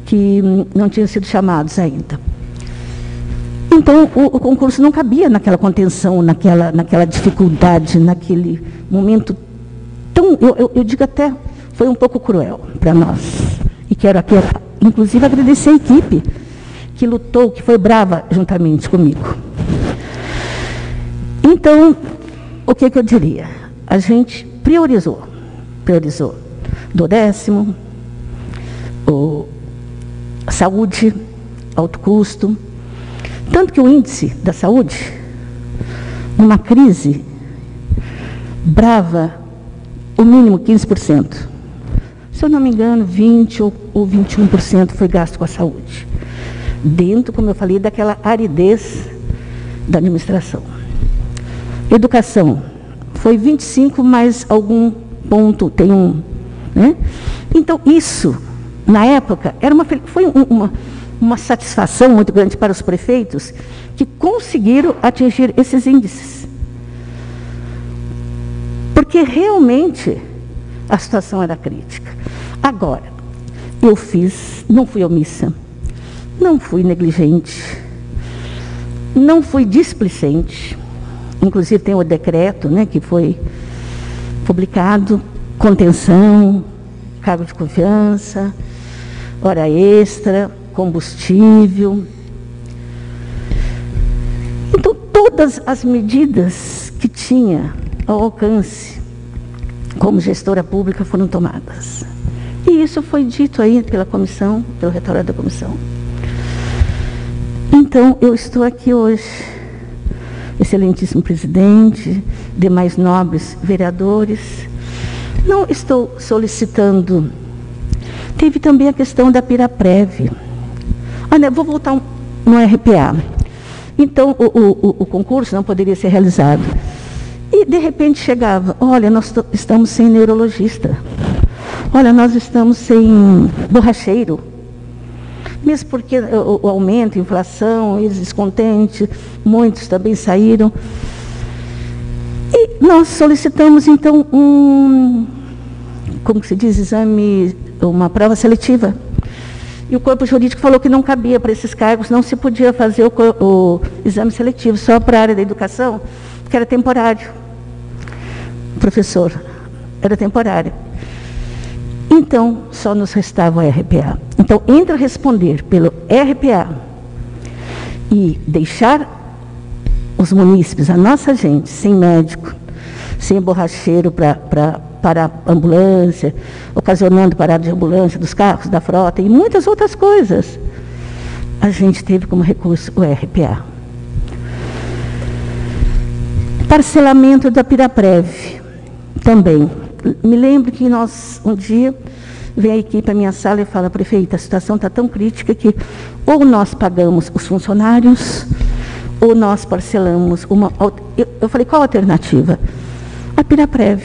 que não tinham sido chamados ainda. Então, o concurso não cabia naquela contenção, naquela dificuldade, naquele momento tão, eu digo até, foi um pouco cruel para nós. E quero aqui, inclusive, agradecer a equipe que lutou, que foi brava juntamente comigo. Então, o que eu diria? A gente priorizou do 10º, saúde, alto custo, tanto que o índice da saúde, numa crise brava, o mínimo 15%. Se eu não me engano, 20% ou 21% foi gasto com a saúde. Dentro, como eu falei, daquela aridez da administração. Educação, foi 25% mais algum ponto, tem um... Né? Então, isso, na época, foi uma satisfação muito grande para os prefeitos que conseguiram atingir esses índices. Porque realmente a situação era crítica. Agora, não fui omissa, não fui negligente, não fui displicente. Inclusive tem o decreto, né, que foi publicado, contenção, cargo de confiança, hora extra, combustível. Então, todas as medidas que tinha ao alcance como gestora pública foram tomadas. E isso foi dito aí pela comissão, pelo relatório da comissão. Então, eu estou aqui hoje, excelentíssimo presidente, demais nobres vereadores, não estou solicitando. Teve também a questão da Piraprev. Olha, vou voltar no RPA. Então, o concurso não poderia ser realizado. E, de repente, chegava, olha, nós estamos sem neurologista. Olha, nós estamos sem borracheiro. Mesmo porque o aumento, a inflação, eles descontentes, muitos também saíram. E nós solicitamos, então, como se diz, uma prova seletiva. E o corpo jurídico falou que não cabia para esses cargos, não se podia fazer o exame seletivo, só para a área da educação, que era temporário. Professor, era temporário. Então, só nos restava o RPA. Então, entre responder pelo RPA e deixar os munícipes, a nossa gente, sem médico, sem borracheiro para a ambulância, ocasionando parada de ambulância dos carros, da frota e muitas outras coisas, a gente teve como recurso o RPA. Parcelamento da Piraprev, também. Me lembro que nós, um dia, vem a equipe à minha sala e fala, prefeita, a situação está tão crítica que ou nós pagamos os funcionários, ou nós parcelamos uma... Eu falei, qual a alternativa? A Piraprev,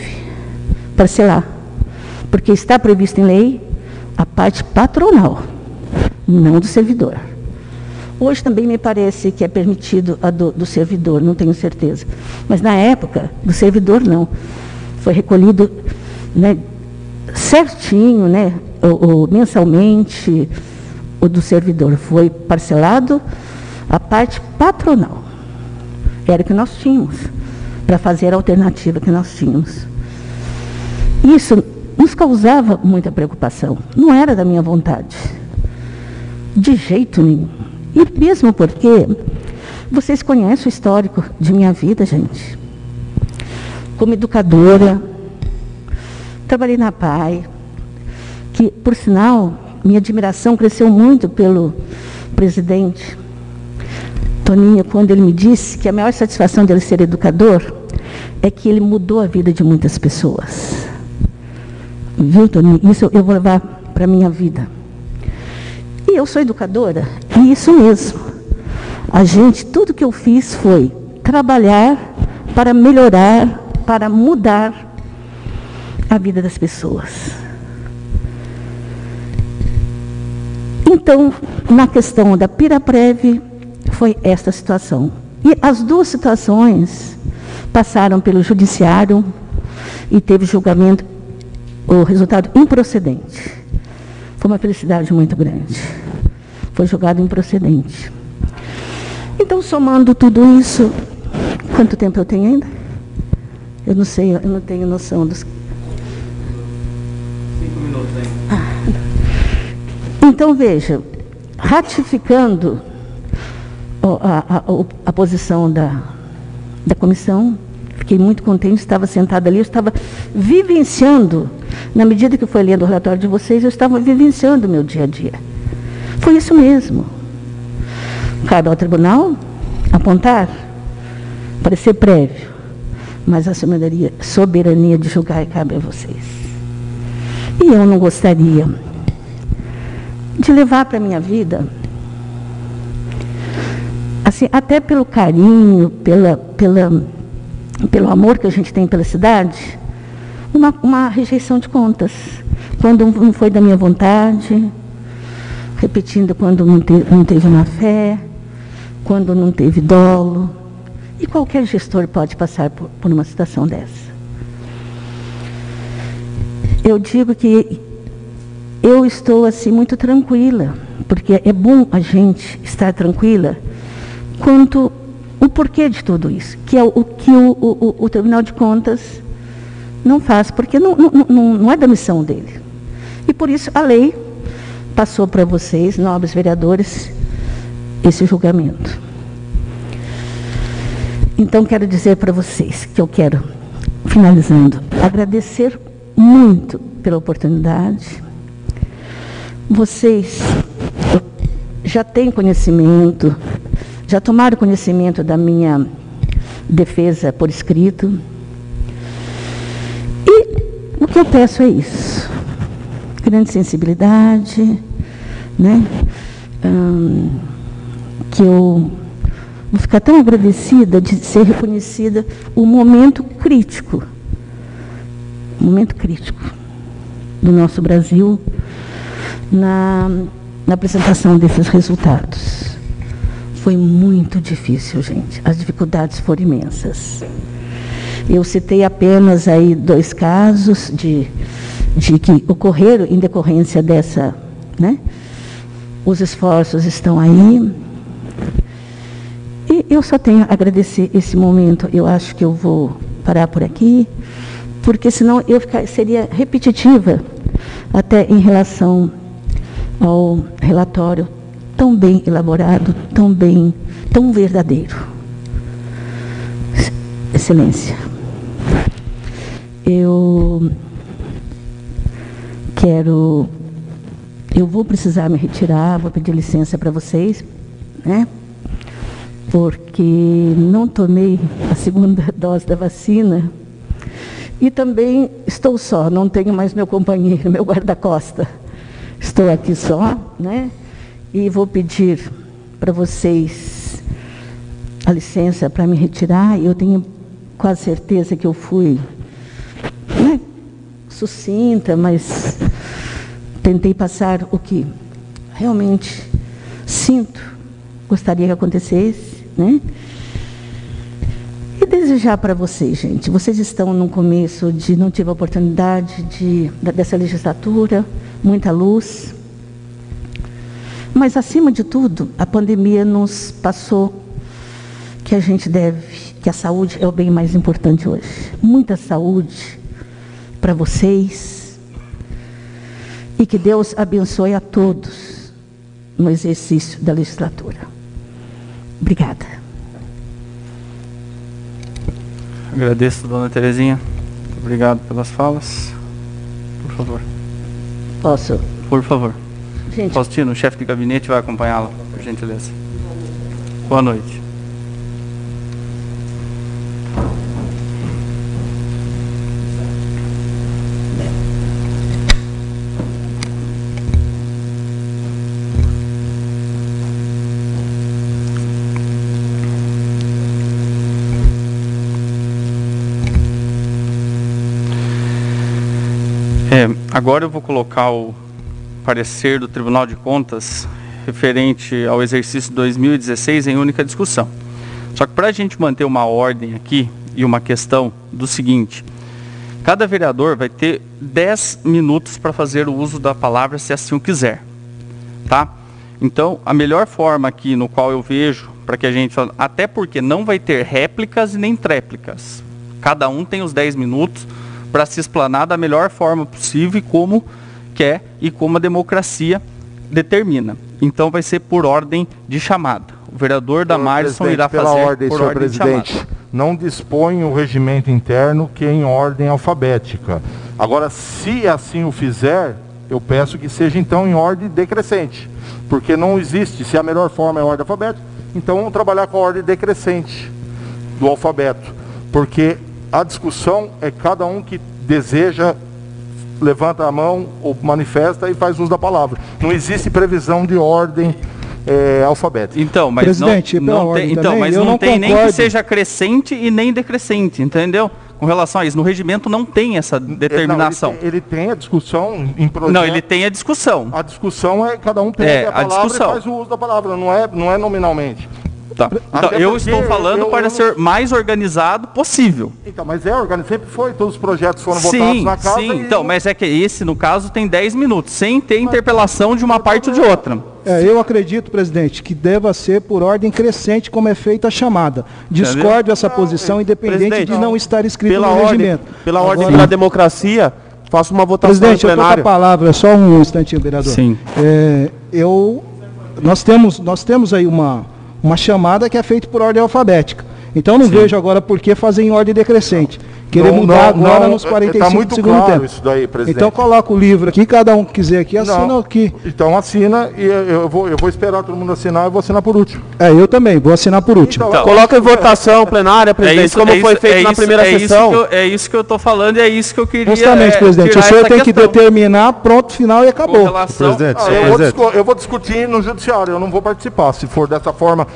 parcelar. Porque está previsto em lei a parte patronal, não do servidor. Hoje também me parece que é permitido a do servidor, não tenho certeza. Mas na época, do servidor não. Foi recolhido, né, certinho, né, mensalmente, o do servidor. Foi parcelado a parte patronal. Era o que nós tínhamos, para fazer a alternativa que nós tínhamos. Isso nos causava muita preocupação. Não era da minha vontade. De jeito nenhum. E mesmo porque vocês conhecem o histórico de minha vida, gente. Como educadora, trabalhei na PAI, que, por sinal, minha admiração cresceu muito pelo presidente Toninho, quando ele me disse que a maior satisfação dele ser educador é que ele mudou a vida de muitas pessoas. Viu, Toninho? Isso eu vou levar para a minha vida. E eu sou educadora, e isso mesmo. Tudo que eu fiz foi trabalhar para melhorar, para mudar a vida das pessoas. Então, na questão da Piraprev, foi esta situação. E as duas situações passaram pelo judiciário e teve julgamento, o resultado improcedente. Foi uma felicidade muito grande. Foi julgado improcedente. Então, somando tudo isso, quanto tempo eu tenho ainda? Eu não sei, eu não tenho noção dos... 5 minutos ainda. Então, veja, ratificando a posição da comissão, fiquei muito contente, estava sentada ali, eu estava vivenciando, na medida que eu fui lendo o relatório de vocês, eu estava vivenciando o meu dia a dia. Foi isso mesmo. Cabe ao tribunal apontar, parecer prévio, mas a soberania de julgar cabe a vocês. E eu não gostaria de levar para a minha vida, assim, até pelo carinho, pelo amor que a gente tem pela cidade, uma rejeição de contas. Quando não foi da minha vontade, repetindo quando não teve má fé, quando não teve dolo. E qualquer gestor pode passar por uma situação dessa. Eu digo que eu estou assim muito tranquila, porque é bom a gente estar tranquila quanto o porquê de tudo isso, que é o que o Tribunal de Contas não faz, porque não é da missão dele. E por isso a lei passou para vocês, nobres vereadores, esse julgamento. Então quero dizer para vocês que eu quero, finalizando, agradecer muito pela oportunidade. Vocês já têm conhecimento, já tomaram conhecimento da minha defesa por escrito. E o que eu peço é isso. Grande sensibilidade, né? Que eu vou ficar tão agradecida de ser reconhecida o momento crítico do nosso Brasil na apresentação desses resultados. Foi muito difícil, gente. As dificuldades foram imensas. Eu citei apenas aí 2 casos de que ocorreram em decorrência dessa, né? Os esforços estão aí. E eu só tenho a agradecer esse momento. Eu acho que eu vou parar por aqui, porque senão seria repetitiva até em relação ao relatório tão bem elaborado, tão verdadeiro. Excelência, eu vou precisar me retirar, vou pedir licença para vocês, né? Porque não tomei a 2ª dose da vacina e também estou só, não tenho mais meu companheiro, meu guarda-costa. Estou aqui só, né? E vou pedir para vocês a licença para me retirar. Eu tenho quase certeza que eu fui, né, sucinta, mas tentei passar o que realmente sinto, gostaria que acontecesse, né? E desejar para vocês, gente, vocês estão no começo não tive a oportunidade dessa legislatura, muita luz, mas acima de tudo, a pandemia nos passou que que a saúde é o bem mais importante hoje. Muita saúde para vocês e que Deus abençoe a todos no exercício da legislatura. Obrigada. Agradeço, dona Terezinha. Obrigado pelas falas. Por favor. Posso? Por favor. Gente, Faustino, o chefe de gabinete, vai acompanhá-la, por gentileza. Boa noite. Agora eu vou colocar o parecer do Tribunal de Contas referente ao exercício 2016 em única discussão. Só que para a gente manter uma ordem aqui e uma questão do seguinte, cada vereador vai ter 10 minutos para fazer o uso da palavra, se assim o quiser. Tá? Então, a melhor forma aqui no qual eu vejo, para que a gente... Até porque não vai ter réplicas e nem tréplicas. Cada um tem os 10 minutos para se explanar da melhor forma possível e como quer e como a democracia determina. Então, vai ser por ordem de chamada. O vereador Damarson irá fazer por ordem de chamada. Não dispõe o regimento interno que é em ordem alfabética. Agora, se assim o fizer, eu peço que seja então em ordem decrescente. Porque não existe, se a melhor forma é a ordem alfabética, então vamos trabalhar com a ordem decrescente do alfabeto. Porque a discussão é cada um que deseja, levanta a mão ou manifesta e faz uso da palavra. Não existe previsão de ordem alfabética. Então, mas presidente, não tem, então, mas não tem nem que seja crescente e nem decrescente, entendeu? Com relação a isso, no regimento não tem essa determinação. Não, ele tem a discussão em projeto. Não, ele tem a discussão. A discussão é cada um pega a palavra e faz o uso da palavra, não é nominalmente. Tá. Então, eu estou falando para ser mais organizado possível. Então, mas sempre foi, todos os projetos foram votados na casa. Sim, então, mas é que esse, no caso, tem 10 minutos, sem ter interpelação de uma parte ou de outra. Eu acredito, presidente, que deva ser por ordem crescente como é feita a chamada. Discordo essa posição, independente de não estar escrito no regimento. Pela ordem da democracia, faço uma votação presidente, plenária. eu estou com a palavra, só um instantinho, vereador. Sim. Nós temos aí uma chamada que é feita por ordem alfabética. Então não vejo agora por que fazer em ordem decrescente. Querer mudar agora nos 45 do segundo tempo. Isso daí, presidente. Então coloca o livro aqui, cada um que quiser aqui, assina aqui. Então assina e eu vou esperar todo mundo assinar, eu vou assinar por último. Eu também, vou assinar por último. Então, coloca em votação plenária, presidente, como foi feito na primeira sessão. É isso que eu estou falando e é isso que eu queria. Justamente, presidente. O senhor tem que determinar, pronto, final e acabou. Presidente, eu vou discutir no judiciário, eu não vou participar, se for dessa forma.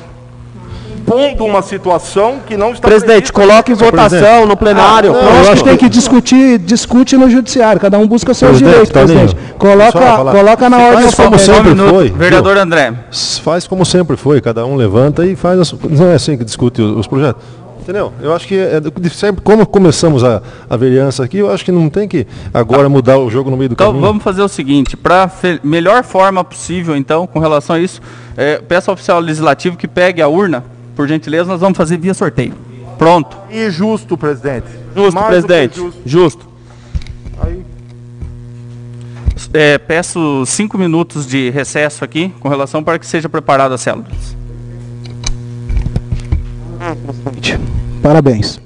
Pondo uma situação que não está... Presidente, coloque em votação no plenário. Eu acho que tem que discute no judiciário. Cada um busca seus direitos, presidente. Coloca na ordem como sempre foi. Vereador André. Faz como sempre foi. Cada um levanta e faz... Não é assim que discute os projetos. Entendeu? Eu acho que sempre, como começamos a vereança aqui, eu acho que não tem que agora mudar o jogo no meio do caminho. Então vamos fazer o seguinte, para melhor forma possível, então, com relação a isso, peço ao oficial legislativo que pegue a urna. Por gentileza, nós vamos fazer via sorteio. Pronto. E justo, presidente. Justo, presidente. Justo. Aí. Peço 5 minutos de recesso aqui, com relação para que seja preparada as células. Parabéns.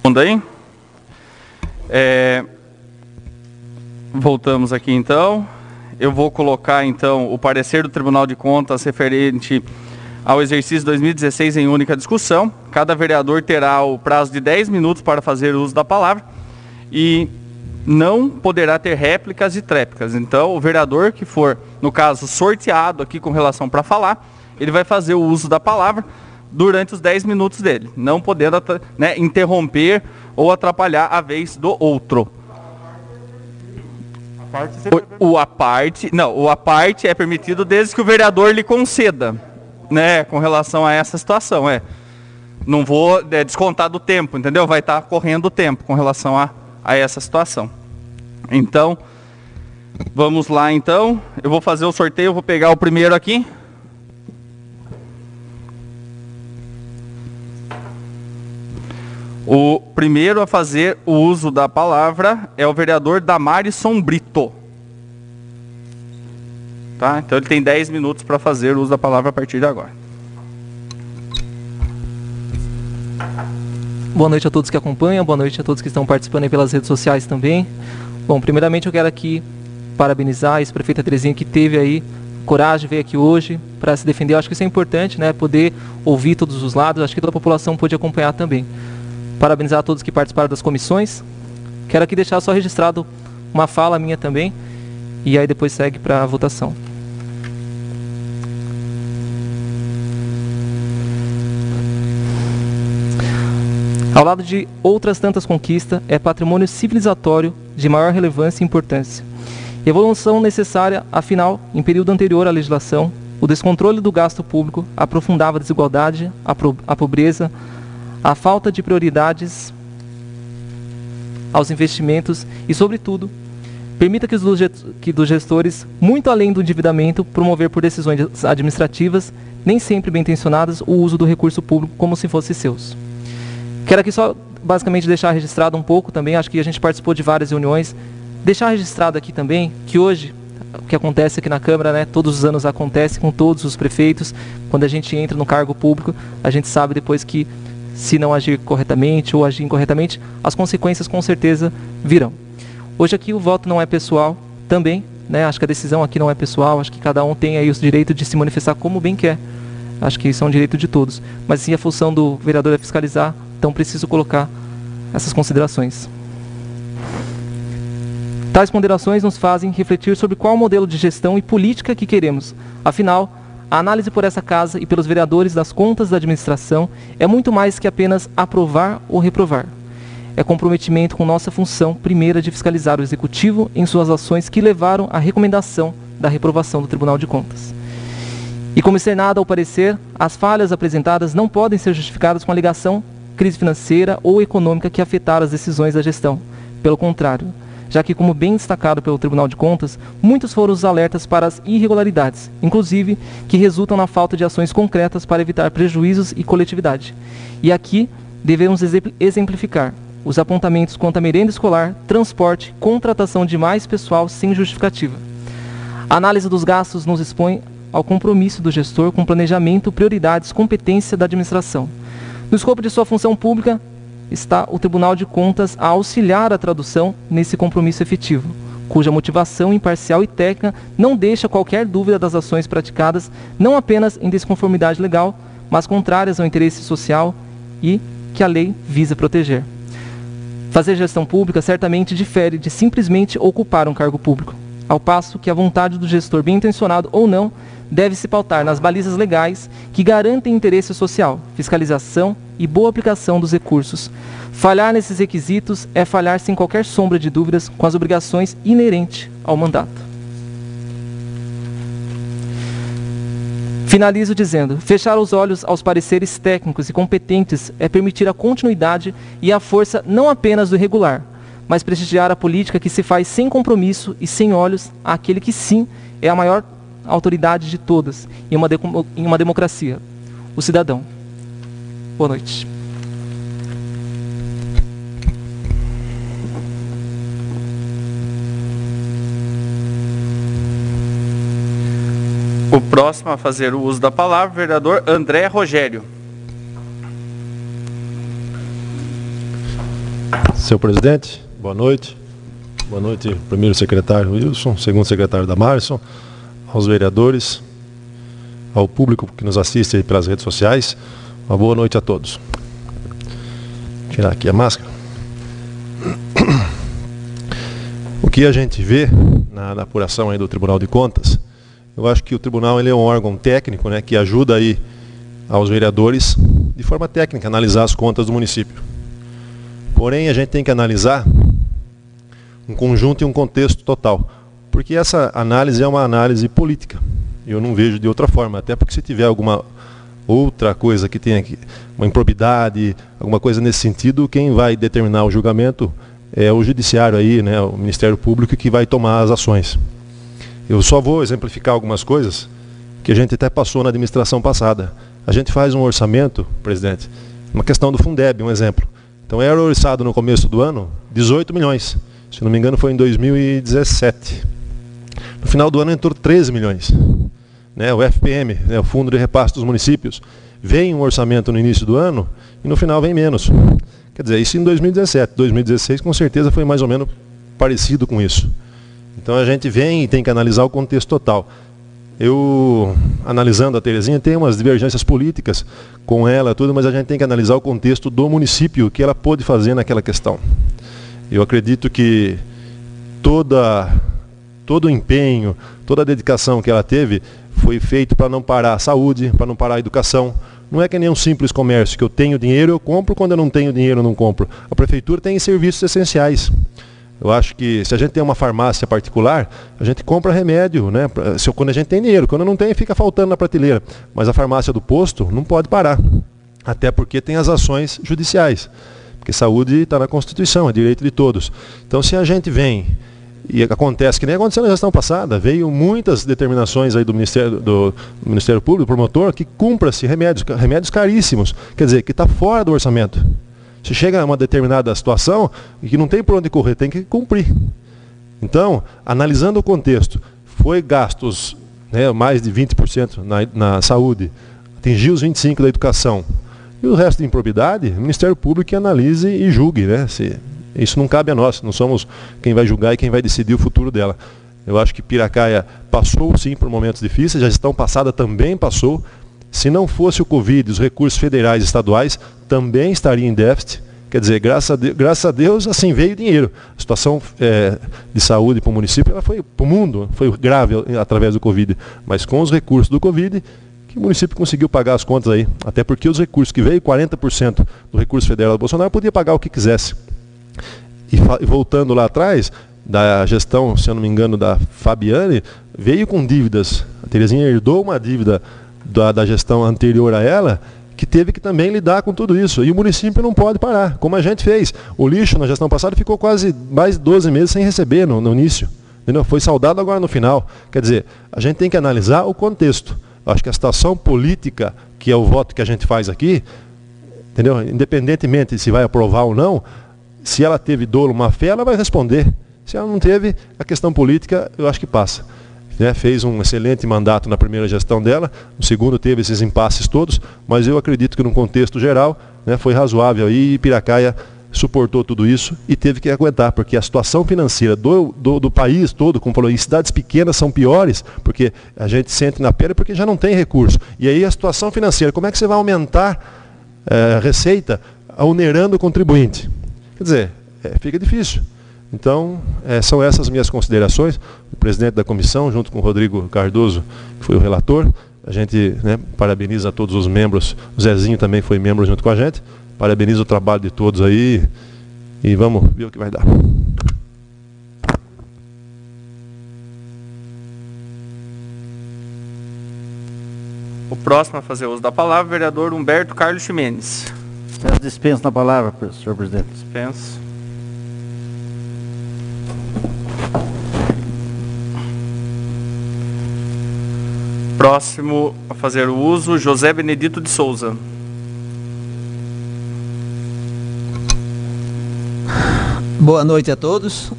Aí. Voltamos aqui então. Eu vou colocar então o parecer do Tribunal de Contas referente ao exercício 2016 em única discussão. Cada vereador terá o prazo de 10 minutos para fazer uso da palavra e não poderá ter réplicas e tréplicas. Então, o vereador que for, no caso, sorteado aqui com relação para falar, ele vai fazer o uso da palavra durante os 10 minutos dele, não podendo, né, interromper ou atrapalhar a vez do outro. A parte é permitido desde que o vereador lhe conceda, né, com relação a essa situação. Não vou descontar do tempo, entendeu? Vai estar correndo o tempo com relação a essa situação. Então, vamos lá então. Eu vou fazer o sorteio, eu vou pegar o primeiro aqui. O primeiro a fazer o uso da palavra é o vereador Damarisson Brito. Tá? Então ele tem 10 minutos para fazer o uso da palavra a partir de agora. Boa noite a todos que acompanham, boa noite a todos que estão participando aí pelas redes sociais também. Bom, primeiramente eu quero aqui parabenizar a ex-prefeita Terezinha que teve aí coragem de vir aqui hoje para se defender. Eu acho que isso é importante, né? Poder ouvir todos os lados, acho que toda a população pôde acompanhar também. Parabenizar a todos que participaram das comissões. Quero aqui deixar só registrado uma fala minha também, e aí depois segue para a votação. Ao lado de outras tantas conquistas, é patrimônio civilizatório de maior relevância e importância. Evolução necessária, afinal, em período anterior à legislação, o descontrole do gasto público aprofundava a desigualdade, a pobreza, a falta de prioridades aos investimentos e, sobretudo, permita que os gestores, muito além do endividamento, promover por decisões administrativas, nem sempre bem intencionadas, o uso do recurso público como se fosse seus. Quero aqui só, basicamente, deixar registrado um pouco também, acho que a gente participou de várias reuniões, deixar registrado aqui também que hoje, o que acontece aqui na Câmara, né, todos os anos acontece com todos os prefeitos, quando a gente entra no cargo público, a gente sabe depois que, se não agir corretamente ou agir incorretamente, as consequências com certeza virão. Hoje aqui o voto não é pessoal também, né? Acho que a decisão aqui não é pessoal, acho que cada um tem aí o direito de se manifestar como bem quer. Acho que isso é um direito de todos. Mas sim, a função do vereador é fiscalizar, então preciso colocar essas considerações. Tais ponderações nos fazem refletir sobre qual modelo de gestão e política que queremos. Afinal, a análise por essa casa e pelos vereadores das contas da administração é muito mais que apenas aprovar ou reprovar. É comprometimento com nossa função primeira de fiscalizar o Executivo em suas ações que levaram à recomendação da reprovação do Tribunal de Contas. E como externado ao parecer, as falhas apresentadas não podem ser justificadas com a alegação crise financeira ou econômica que afetaram as decisões da gestão. Pelo contrário, já que, como bem destacado pelo Tribunal de Contas, muitos foram os alertas para as irregularidades, inclusive que resultam na falta de ações concretas para evitar prejuízos e coletividade. E aqui devemos exemplificar os apontamentos quanto à merenda escolar, transporte, contratação de mais pessoal sem justificativa. A análise dos gastos nos expõe ao compromisso do gestor com planejamento, prioridades, competência da administração. No escopo de sua função pública, está o Tribunal de Contas a auxiliar a tradução nesse compromisso efetivo, cuja motivação imparcial e técnica não deixa qualquer dúvida das ações praticadas, não apenas em desconformidade legal, mas contrárias ao interesse social e que a lei visa proteger. Fazer gestão pública certamente difere de simplesmente ocupar um cargo público, ao passo que a vontade do gestor, bem intencionado ou não, deve se pautar nas balizas legais que garantem interesse social, fiscalização e boa aplicação dos recursos. Falhar nesses requisitos é falhar sem qualquer sombra de dúvidas com as obrigações inerentes ao mandato. Finalizo dizendo, fechar os olhos aos pareceres técnicos e competentes é permitir a continuidade e a força não apenas do irregular, mas prestigiar a política que se faz sem compromisso e sem olhos àquele que sim é a maior autoridade de todas em uma democracia, o cidadão. Boa noite. O próximo a fazer o uso da palavra, o vereador André Rogério. Senhor presidente, boa noite. Boa noite, primeiro secretário Wilson, segundo secretário Damarson, aos vereadores, ao público que nos assiste aí pelas redes sociais. Uma boa noite a todos. Vou tirar aqui a máscara. O que a gente vê na apuração aí do Tribunal de Contas, eu acho que o tribunal ele é um órgão técnico, né, que ajuda aí aos vereadores, de forma técnica, a analisar as contas do município. Porém, a gente tem que analisar um conjunto e um contexto total, porque essa análise é uma análise política. Eu não vejo de outra forma, até porque se tiver alguma outra coisa que tenha aqui, uma improbidade, alguma coisa nesse sentido, quem vai determinar o julgamento é o judiciário aí, né, o Ministério Público, que vai tomar as ações. Eu só vou exemplificar algumas coisas que a gente até passou na administração passada. A gente faz um orçamento, presidente, uma questão do Fundeb, um exemplo. Então era orçado no começo do ano 18 milhões. Se não me engano foi em 2017. No final do ano entrou 13 milhões. Né, o FPM, né, o Fundo de Repasse dos Municípios, vem um orçamento no início do ano e no final vem menos. Quer dizer, isso em 2017. 2016 com certeza foi mais ou menos parecido com isso. Então a gente vem e tem que analisar o contexto total. Eu, analisando a Terezinha, tem umas divergências políticas com ela, tudo, mas a gente tem que analisar o contexto do município, o que ela pôde fazer naquela questão. Eu acredito que todo o empenho, toda a dedicação que ela teve foi feito para não parar a saúde, para não parar a educação. Não é que nem um simples comércio, que eu tenho dinheiro, eu compro, quando eu não tenho dinheiro, eu não compro. A prefeitura tem serviços essenciais. Eu acho que se a gente tem uma farmácia particular, a gente compra remédio, né? Quando a gente tem dinheiro, quando não tem, fica faltando na prateleira. Mas a farmácia do posto não pode parar, até porque tem as ações judiciais. Porque saúde está na Constituição, é direito de todos. Então se a gente vem, e acontece que nem aconteceu na gestão passada, veio muitas determinações aí do Ministério Público, do promotor, que cumpra-se remédios caríssimos, quer dizer, que está fora do orçamento. Se chega a uma determinada situação e que não tem por onde correr, tem que cumprir. Então, analisando o contexto, foi gastos, né, mais de 20% na saúde, atingiu os 25% da educação, e o resto de improbidade, o Ministério Público que analise e julgue, né? Isso não cabe a nós, não somos quem vai julgar e quem vai decidir o futuro dela. Eu acho que Piracaia passou sim por momentos difíceis, a gestão passada também passou. Se não fosse o Covid, os recursos federais e estaduais também estariam em déficit. Quer dizer, graças a Deus, assim, veio dinheiro. A situação de saúde para o município, ela foi para o mundo, foi grave através do Covid. Mas com os recursos do Covid, que o município conseguiu pagar as contas aí. Até porque os recursos que veio, 40% do recurso federal do Bolsonaro, podia pagar o que quisesse. E voltando lá atrás, da gestão, se eu não me engano, da Fabiane, veio com dívidas. A Terezinha herdou uma dívida da gestão anterior a ela, que teve que também lidar com tudo isso. E o município não pode parar, como a gente fez. O lixo na gestão passada ficou quase mais de 12 meses sem receber no início. Entendeu? Foi saudado agora no final. Quer dizer, a gente tem que analisar o contexto. Acho que a situação política, que é o voto que a gente faz aqui, entendeu? Independentemente se vai aprovar ou não, se ela teve dolo, má fé, ela vai responder. Se ela não teve, a questão política, eu acho que passa. Né? Fez um excelente mandato na primeira gestão dela, no segundo teve esses impasses todos, mas eu acredito que no contexto geral, né, foi razoável aí, e Piracaia suportou tudo isso e teve que aguentar, porque a situação financeira do país todo, como falou, em cidades pequenas são piores, porque a gente sente na pele porque já não tem recurso. E aí a situação financeira, como é que você vai aumentar a receita onerando o contribuinte? Quer dizer, fica difícil. Então, são essas minhas considerações. O presidente da comissão, junto com o Rodrigo Cardoso, que foi o relator, a gente, né, parabeniza todos os membros. O Zezinho também foi membro junto com a gente. Parabeniza o trabalho de todos aí e vamos ver o que vai dar. O próximo a fazer uso da palavra, o vereador Humberto Carlos Ximenes. Peço dispensa na palavra, senhor presidente. Dispenso. Próximo a fazer o uso, José Benedito de Souza. Boa noite a todos.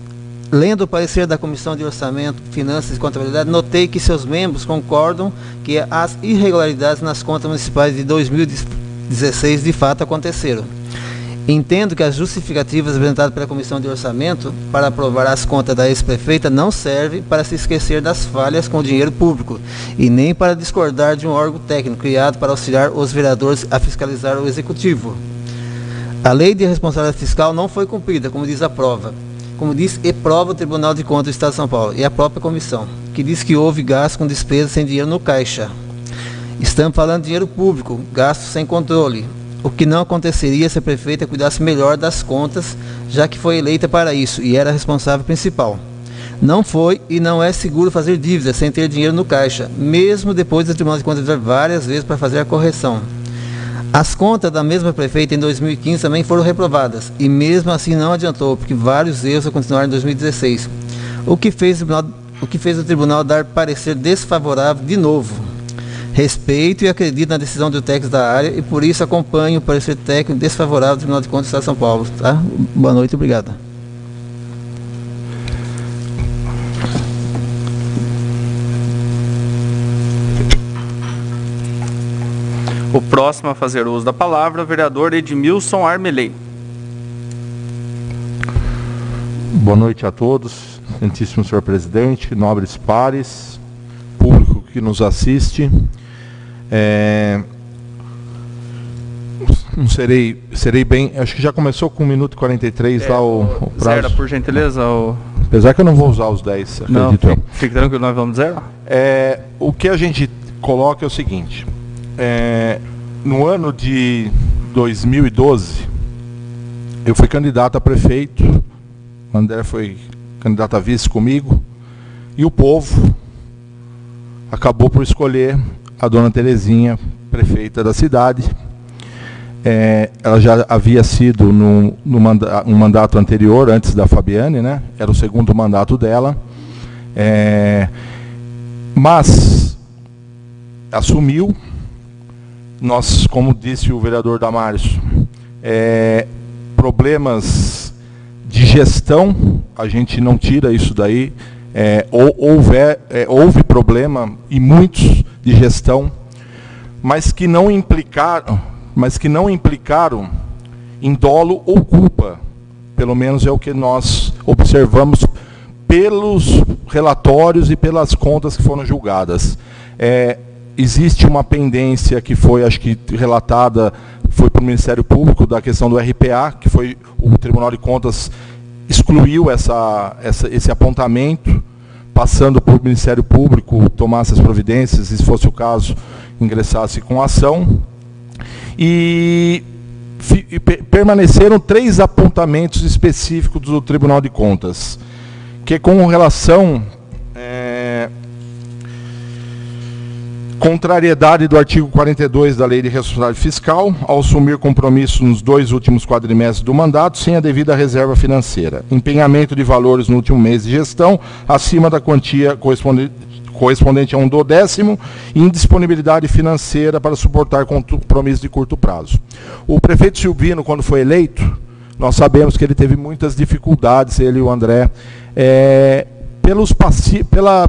Lendo o parecer da Comissão de Orçamento, Finanças e Contabilidade, notei que seus membros concordam que as irregularidades nas contas municipais de 2016 de fato aconteceram. Entendo que as justificativas apresentadas pela Comissão de Orçamento para aprovar as contas da ex-prefeita não servem para se esquecer das falhas com o dinheiro público e nem para discordar de um órgão técnico criado para auxiliar os vereadores a fiscalizar o Executivo. A lei de responsabilidade fiscal não foi cumprida, como diz a prova. Como diz e prova o Tribunal de Contas do Estado de São Paulo e a própria comissão, que diz que houve gasto com despesas sem dinheiro no caixa. Estamos falando de dinheiro público, gasto sem controle. O que não aconteceria se a prefeita cuidasse melhor das contas, já que foi eleita para isso e era a responsável principal. Não foi e não é seguro fazer dívidas sem ter dinheiro no caixa, mesmo depois do Tribunal de Contas vir várias vezes para fazer a correção. As contas da mesma prefeita em 2015 também foram reprovadas, e mesmo assim não adiantou, porque vários erros continuaram em 2016, o que fez o tribunal dar parecer desfavorável de novo. Respeito e acredito na decisão do técnico da área e por isso acompanho o parecer técnico desfavorável do Tribunal de Contas do Estado de São Paulo. Tá? Boa noite, obrigado. O próximo a fazer uso da palavra, o vereador Edmilson Armelei. Boa noite a todos, excelentíssimo senhor presidente, nobres pares, público que nos assiste. Não serei bem, acho que já começou com 1 minuto e 43 lá o prazo. Zero, por gentileza. Apesar que eu não vou usar os 10, acredito. Não, fique tranquilo, nós vamos zero. O que a gente coloca é o seguinte, no ano de 2012, eu fui candidato a prefeito, o André foi candidato a vice comigo, e o povo acabou por escolher a dona Terezinha, prefeita da cidade. Ela já havia sido um mandato anterior, antes da Fabiane, né? Era o segundo mandato dela. Mas assumiu, nós, como disse o vereador Damárcio, problemas de gestão, a gente não tira isso daí, houve problema, e muitos, de gestão, mas que não implicaram em dolo ou culpa, pelo menos é o que nós observamos pelos relatórios e pelas contas que foram julgadas. Existe uma pendência que foi, acho que relatada, foi para o Ministério Público, da questão do RPA, que foi o Tribunal de Contas excluiu esse apontamento, passando por o Ministério Público tomar essas providências, e se fosse o caso, ingressasse com ação. E permaneceram 3 apontamentos específicos do Tribunal de Contas, que com relação contrariedade do artigo 42 da Lei de Responsabilidade Fiscal, ao assumir compromisso nos 2 últimos quadrimestres do mandato, sem a devida reserva financeira. Empenhamento de valores no último mês de gestão, acima da quantia correspondente a 1/10, e indisponibilidade financeira para suportar compromissos de curto prazo. O prefeito Silvino, quando foi eleito, nós sabemos que ele teve muitas dificuldades, ele e o André,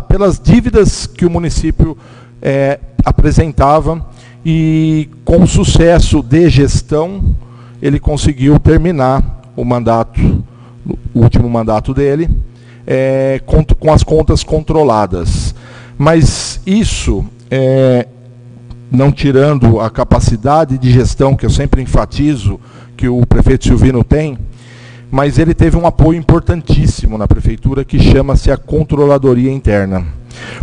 pelas dívidas que o município apresentava, e com sucesso de gestão ele conseguiu terminar o último mandato dele, com as contas controladas. Mas isso, não tirando a capacidade de gestão, que eu sempre enfatizo que o prefeito Silvino tem, mas ele teve um apoio importantíssimo na prefeitura, que chama-se a controladoria interna.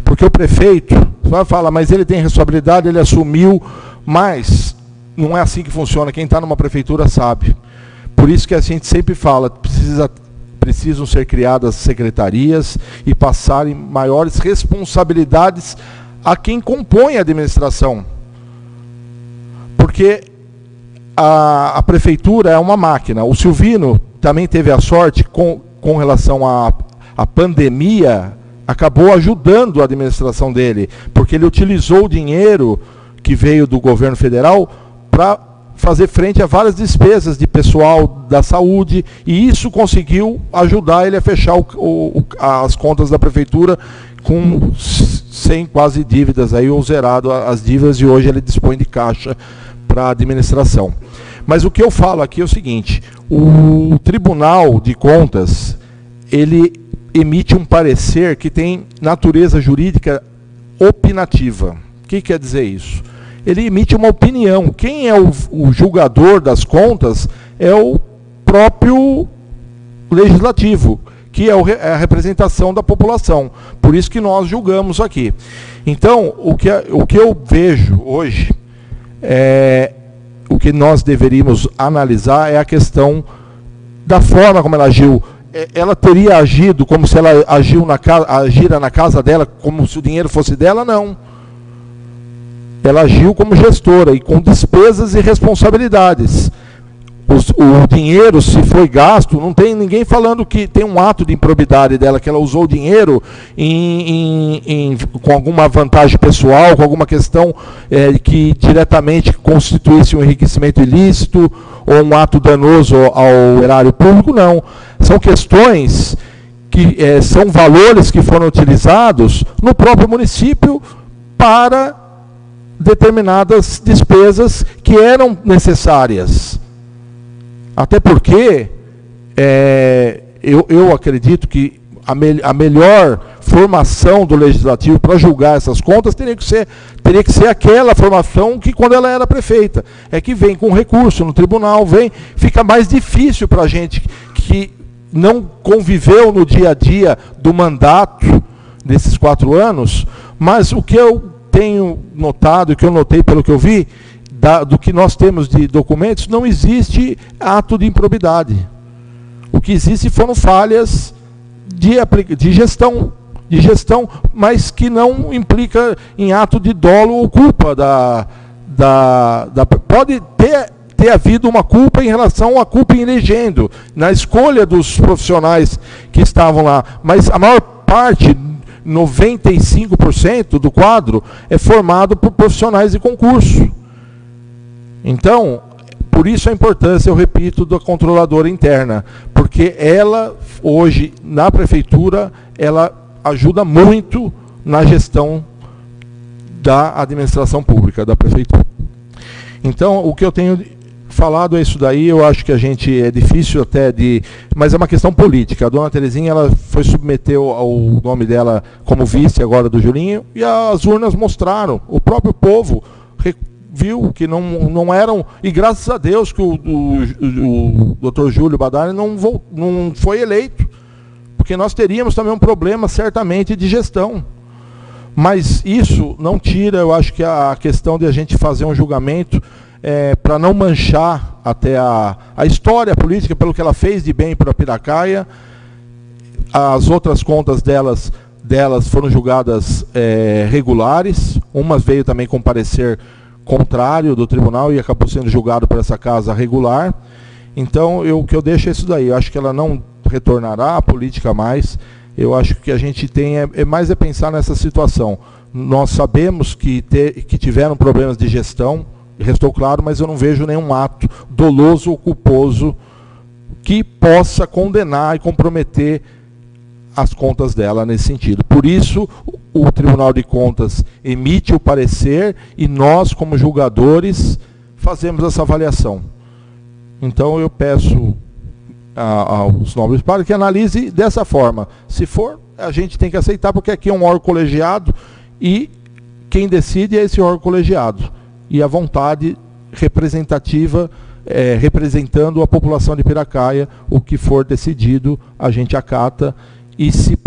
Porque o prefeito vai falar, mas ele tem responsabilidade, ele assumiu, mas não é assim que funciona. Quem está numa prefeitura sabe. Por isso que a gente sempre fala, precisam ser criadas secretarias e passarem maiores responsabilidades a quem compõe a administração. Porque a prefeitura é uma máquina. O Silvino também teve a sorte, com relação à pandemia, acabou ajudando a administração dele, porque ele utilizou o dinheiro que veio do governo federal para fazer frente a várias despesas de pessoal da saúde, e isso conseguiu ajudar ele a fechar as contas da prefeitura sem quase dívidas, ou zerado as dívidas, e hoje ele dispõe de caixa para a administração. Mas o que eu falo aqui é o seguinte, o Tribunal de Contas, ele emite um parecer que tem natureza jurídica opinativa. O que quer dizer isso? Ele emite uma opinião. Quem é o julgador das contas é o próprio legislativo, que é a representação da população. Por isso que nós julgamos aqui. Então, o que eu vejo hoje, o que nós deveríamos analisar é a questão da forma como ela agiu. Ela teria agido como se ela agira na casa dela, como se o dinheiro fosse dela? Não. Ela agiu como gestora e com despesas e responsabilidades. O dinheiro, se foi gasto, não tem ninguém falando que tem um ato de improbidade dela, que ela usou o dinheiro com alguma vantagem pessoal, com alguma questão que diretamente constituísse um enriquecimento ilícito ou um ato danoso ao erário público, não. São questões que são valores que foram utilizados no próprio município para determinadas despesas que eram necessárias. Até porque eu acredito que a melhor formação do legislativo para julgar essas contas teria que ser aquela formação que quando ela era prefeita. É que vem com recurso no tribunal, fica mais difícil para a gente que não conviveu no dia a dia do mandato desses 4 anos, mas o que eu tenho notado, o que eu notei pelo que eu vi, do que nós temos de documentos, não existe ato de improbidade. O que existe foram falhas de gestão, mas que não implica em ato de dolo ou culpa pode ter havido uma culpa em relação à culpa em elegendo, na escolha dos profissionais que estavam lá, mas a maior parte, 95% do quadro, é formado por profissionais de concurso. Então, por isso a importância, eu repito, da controladora interna, porque ela, hoje, na prefeitura, ela ajuda muito na gestão da administração pública, da prefeitura. Então, o que eu tenho falado é isso daí, eu acho que a gente, é difícil até mas é uma questão política. A dona Terezinha, ela foi submeter o nome dela como vice agora do Julinho, e as urnas mostraram, o próprio povo viu que não eram, e graças a Deus que o Dr. Júlio Badani não foi eleito, porque nós teríamos também um problema certamente de gestão. Mas isso não tira, eu acho que a questão de a gente fazer um julgamento para não manchar até a história política pelo que ela fez de bem para Piracaia. As outras contas delas foram julgadas regulares, umas veio também com parecer contrário do tribunal e acabou sendo julgado por essa casa regular. Então, o que eu deixo é isso daí. Eu acho que ela não retornará à política mais. Eu acho que a gente tem mais pensar nessa situação. Nós sabemos que tiveram problemas de gestão, restou claro, mas eu não vejo nenhum ato doloso ou culposo que possa condenar e comprometer as contas dela nesse sentido. Por isso, o Tribunal de Contas emite o parecer e nós, como julgadores, fazemos essa avaliação. Então, eu peço aos nobres pares que analise dessa forma. Se for, a gente tem que aceitar, porque aqui é um órgão colegiado e quem decide é esse órgão colegiado. E a vontade representativa, representando a população de Piracaia, o que for decidido, a gente acata. E se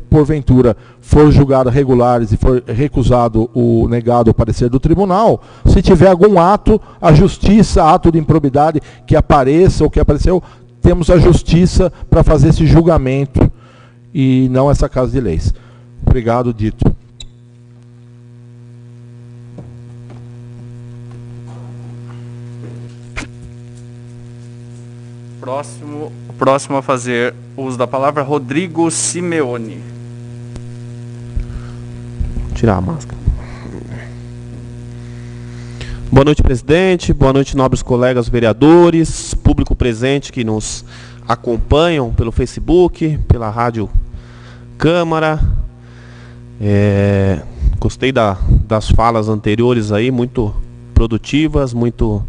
porventura for julgado regulares e for recusado negado o parecer do tribunal, se tiver algum ato, a justiça, ato de improbidade que apareça ou que apareceu, temos a justiça para fazer esse julgamento e não essa Casa de Leis. Obrigado, dito. O próximo a fazer uso da palavra, Rodrigo Simeone. Vou tirar a máscara. Boa noite, presidente. Boa noite, nobres colegas vereadores, público presente que nos acompanham pelo Facebook, pela Rádio Câmara. Gostei das falas anteriores aí, muito produtivas, muito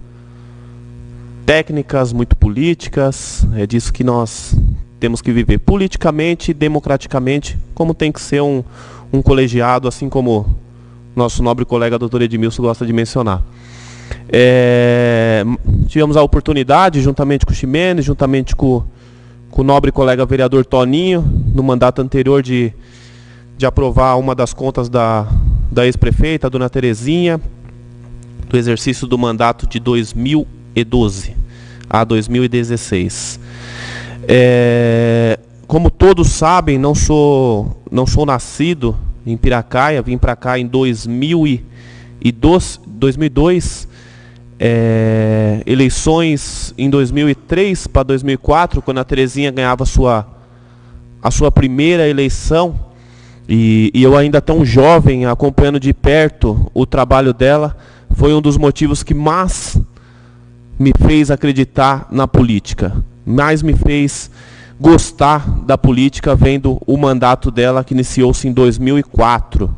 técnicas, muito políticas. É disso que nós temos que viver politicamente, democraticamente, como tem que ser um colegiado, assim como nosso nobre colega doutor Edmilson gosta de mencionar. Tivemos a oportunidade, juntamente com o Ximenes, juntamente com o nobre colega vereador Toninho, no mandato anterior, de aprovar uma das contas da ex-prefeita, a dona Terezinha, do exercício do mandato de 2012 a 2016. Como todos sabem, não sou nascido em Piracaia, vim para cá em 2002, eleições em 2003 para 2004, quando a Terezinha ganhava a sua primeira eleição, e eu ainda tão jovem, acompanhando de perto o trabalho dela, foi um dos motivos que mais me fez acreditar na política, mais me fez gostar da política, vendo o mandato dela, que iniciou-se em 2004.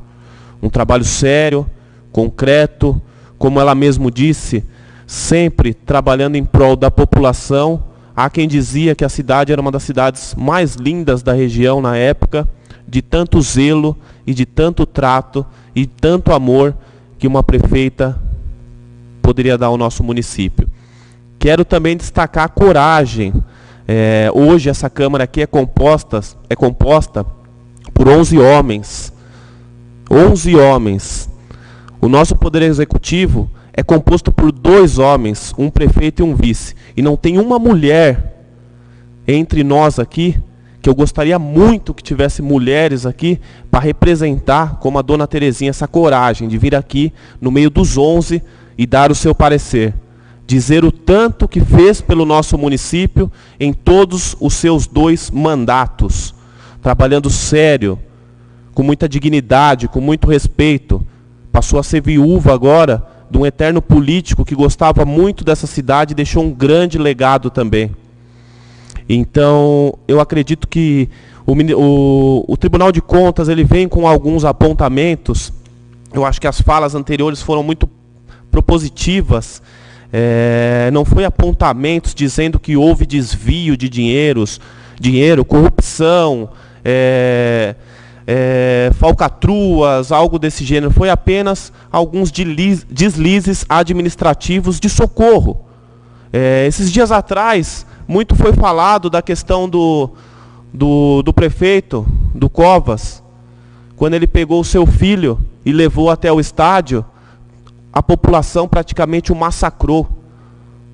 Um trabalho sério, concreto, como ela mesmo disse, sempre trabalhando em prol da população. Há quem dizia que a cidade era uma das cidades mais lindas da região na época, de tanto zelo e de tanto trato e tanto amor que uma prefeita poderia dar ao nosso município. Quero também destacar a coragem. Hoje essa Câmara aqui é composta por 11 homens. 11 homens. O nosso Poder Executivo é composto por 2 homens, um prefeito e um vice. E não tem uma mulher entre nós aqui, que eu gostaria muito que tivesse mulheres aqui para representar, como a dona Terezinha, essa coragem de vir aqui no meio dos 11 e dar o seu parecer. Dizer o tanto que fez pelo nosso município em todos os seus 2 mandatos, trabalhando sério, com muita dignidade, com muito respeito. Passou a ser viúva agora de um eterno político que gostava muito dessa cidade e deixou um grande legado também. Então, eu acredito que o Tribunal de Contas ele vem com alguns apontamentos. Eu acho que as falas anteriores foram muito propositivas. Não foi apontamentos dizendo que houve desvio de dinheiro, corrupção, falcatruas, algo desse gênero. Foi apenas alguns deslizes administrativos de socorro. Esses dias atrás, muito foi falado da questão do prefeito, do Covas, quando ele pegou o seu filho e levou até o estádio. A população praticamente o massacrou.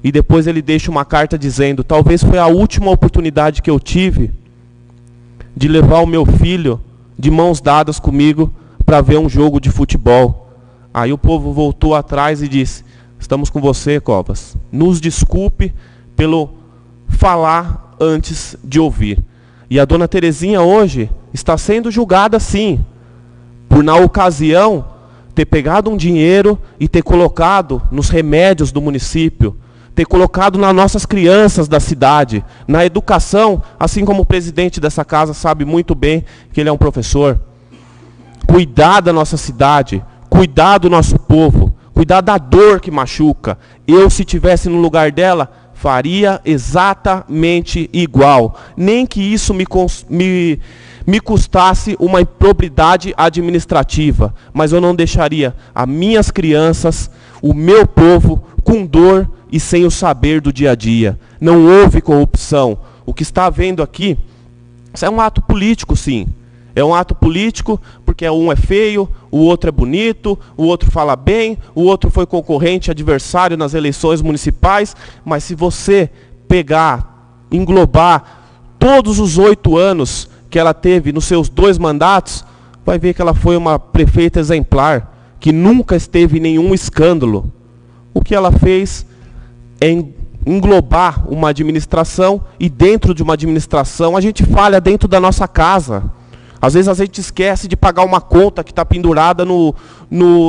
E depois ele deixa uma carta dizendo: talvez foi a última oportunidade que eu tive de levar o meu filho de mãos dadas comigo para ver um jogo de futebol. Aí o povo voltou atrás e disse: estamos com você, Covas. Nos desculpe pelo falar antes de ouvir. E a dona Terezinha hoje está sendo julgada sim, por na ocasião ter pegado um dinheiro e ter colocado nos remédios do município, ter colocado nas nossas crianças da cidade, na educação, assim como o presidente dessa casa sabe muito bem que ele é um professor. Cuidar da nossa cidade, cuidar do nosso povo, cuidar da dor que machuca. Eu, se estivesse no lugar dela, faria exatamente igual. Nem que isso me custasse uma improbidade administrativa, mas eu não deixaria as minhas crianças, o meu povo, com dor e sem o saber do dia a dia. Não houve corrupção. O que está havendo aqui, isso é um ato político, sim. É um ato político porque um é feio, o outro é bonito, o outro fala bem, o outro foi concorrente, adversário nas eleições municipais. Mas se você pegar, englobar todos os 8 anos que ela teve nos seus 2 mandatos, vai ver que ela foi uma prefeita exemplar, que nunca esteve em nenhum escândalo. O que ela fez é englobar uma administração, e dentro de uma administração a gente falha dentro da nossa casa. Às vezes a gente esquece de pagar uma conta que está pendurada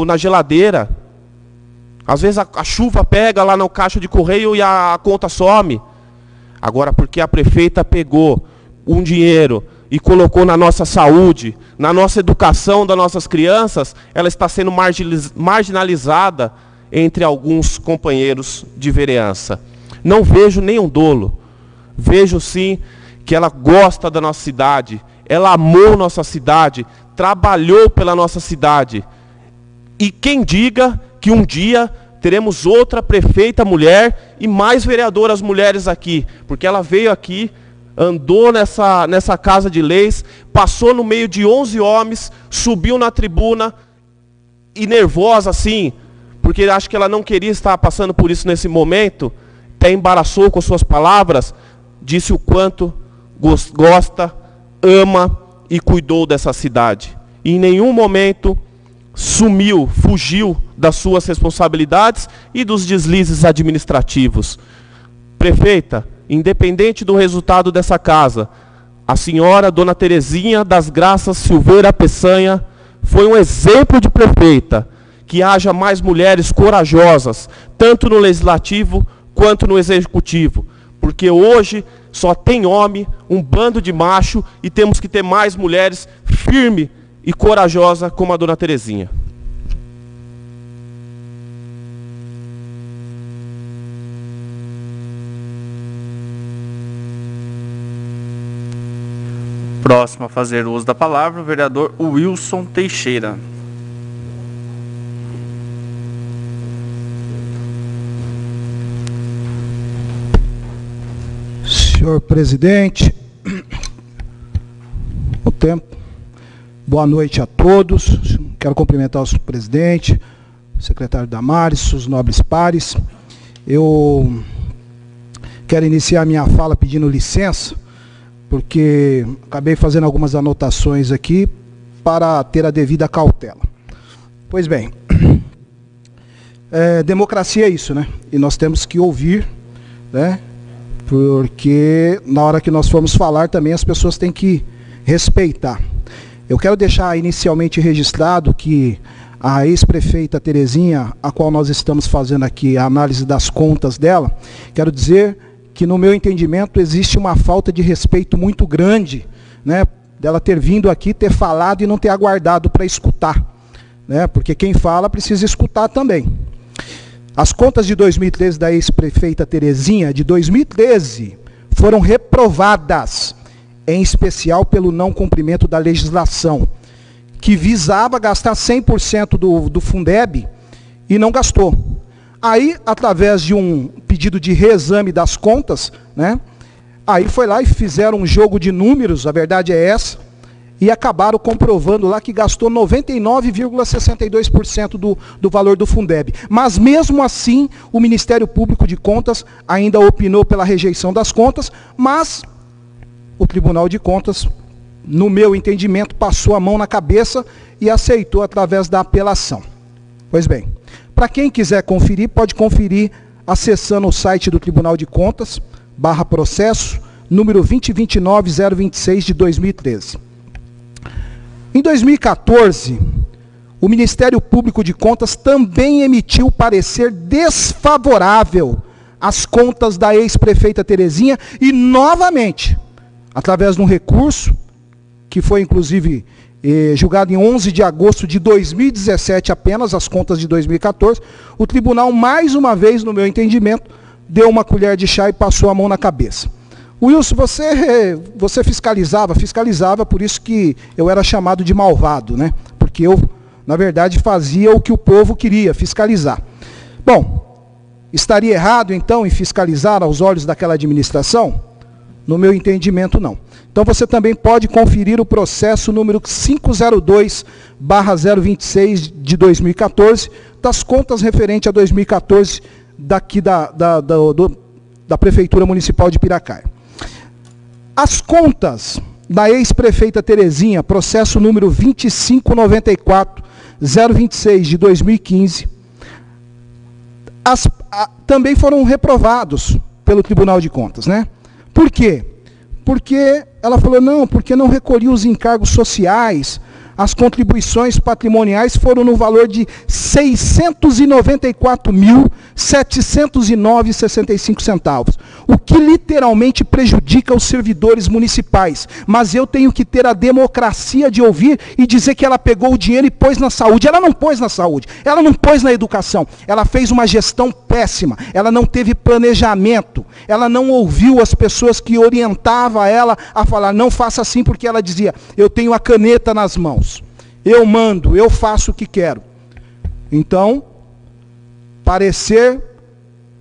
na geladeira. Às vezes a chuva pega lá no caixa de correio e a conta some. Agora, porque a prefeita pegou um dinheiro e colocou na nossa saúde, na nossa educação das nossas crianças, ela está sendo marginalizada entre alguns companheiros de vereança. Não vejo nenhum dolo. Vejo sim que ela gosta da nossa cidade, ela amou nossa cidade, trabalhou pela nossa cidade. E quem diga que um dia teremos outra prefeita mulher e mais vereadoras mulheres aqui, porque ela veio aqui, andou nessa casa de leis, passou no meio de 11 homens, subiu na tribuna e nervosa assim, porque acho que ela não queria estar passando por isso nesse momento, até embaraçou com suas palavras, disse o quanto gosta, ama e cuidou dessa cidade. E em nenhum momento sumiu, fugiu das suas responsabilidades e dos deslizes administrativos. Prefeita, independente do resultado dessa casa, a senhora Dona Terezinha das Graças Silveira Peçanha foi um exemplo de prefeita. Que haja mais mulheres corajosas, tanto no legislativo quanto no executivo, porque hoje só tem homem, um bando de macho, e temos que ter mais mulheres firme e corajosa como a Dona Terezinha. Próximo a fazer uso da palavra, o vereador Wilson Teixeira. Senhor presidente, o tempo. Boa noite a todos. Quero cumprimentar o senhor presidente, o secretário Damares, os nobres pares. Eu quero iniciar minha fala pedindo licença, porque acabei fazendo algumas anotações aqui para ter a devida cautela. Pois bem, democracia é isso, né? E nós temos que ouvir, né? Porque na hora que nós formos falar também as pessoas têm que respeitar. Eu quero deixar inicialmente registrado que a ex-prefeita Terezinha, a qual nós estamos fazendo aqui a análise das contas dela, quero dizer que no meu entendimento existe uma falta de respeito muito grande, né, dela ter vindo aqui, ter falado e não ter aguardado para escutar, né, porque quem fala precisa escutar também. As contas de 2013 da ex-prefeita Terezinha, de 2013, foram reprovadas, em especial pelo não cumprimento da legislação, que visava gastar 100% do Fundeb e não gastou. Aí, através de um pedido de reexame das contas, né, aí foi lá e fizeram um jogo de números, a verdade é essa, e acabaram comprovando lá que gastou 99,62% do valor do Fundeb. Mas mesmo assim, o Ministério Público de Contas ainda opinou pela rejeição das contas, mas o Tribunal de Contas, no meu entendimento, passou a mão na cabeça e aceitou através da apelação. Pois bem, para quem quiser conferir, pode conferir acessando o site do Tribunal de Contas, /processo, número 2029-026 de 2013. Em 2014, o Ministério Público de Contas também emitiu parecer desfavorável às contas da ex-prefeita Terezinha e, novamente, através de um recurso, que foi inclusive julgado em 11 de agosto de 2017, apenas as contas de 2014, o tribunal, mais uma vez, no meu entendimento, deu uma colher de chá e passou a mão na cabeça. Wilson, você fiscalizava, por isso que eu era chamado de malvado, né? Porque eu, na verdade, fazia o que o povo queria, fiscalizar. Bom, estaria errado, então, em fiscalizar aos olhos daquela administração? No meu entendimento, não. Então, você também pode conferir o processo número 502/026 de 2014, das contas referentes a 2014, daqui da Prefeitura Municipal de Piracaia. As contas da ex-prefeita Terezinha, processo número 2594/026 de 2015, também foram reprovados pelo Tribunal de Contas, né? Por quê? Porque ela falou, não, porque não recolhi os encargos sociais, as contribuições patrimoniais foram no valor de R$ 694.709,65, o que literalmente prejudica os servidores municipais. Mas eu tenho que ter a democracia de ouvir e dizer que ela pegou o dinheiro e pôs na saúde. Ela não pôs na saúde, ela não pôs na educação, ela fez uma gestão péssima, ela não teve planejamento, ela não ouviu as pessoas que orientavam ela a falar, não faça assim, porque ela dizia, eu tenho a caneta nas mãos. Eu mando, eu faço o que quero. Então, parecer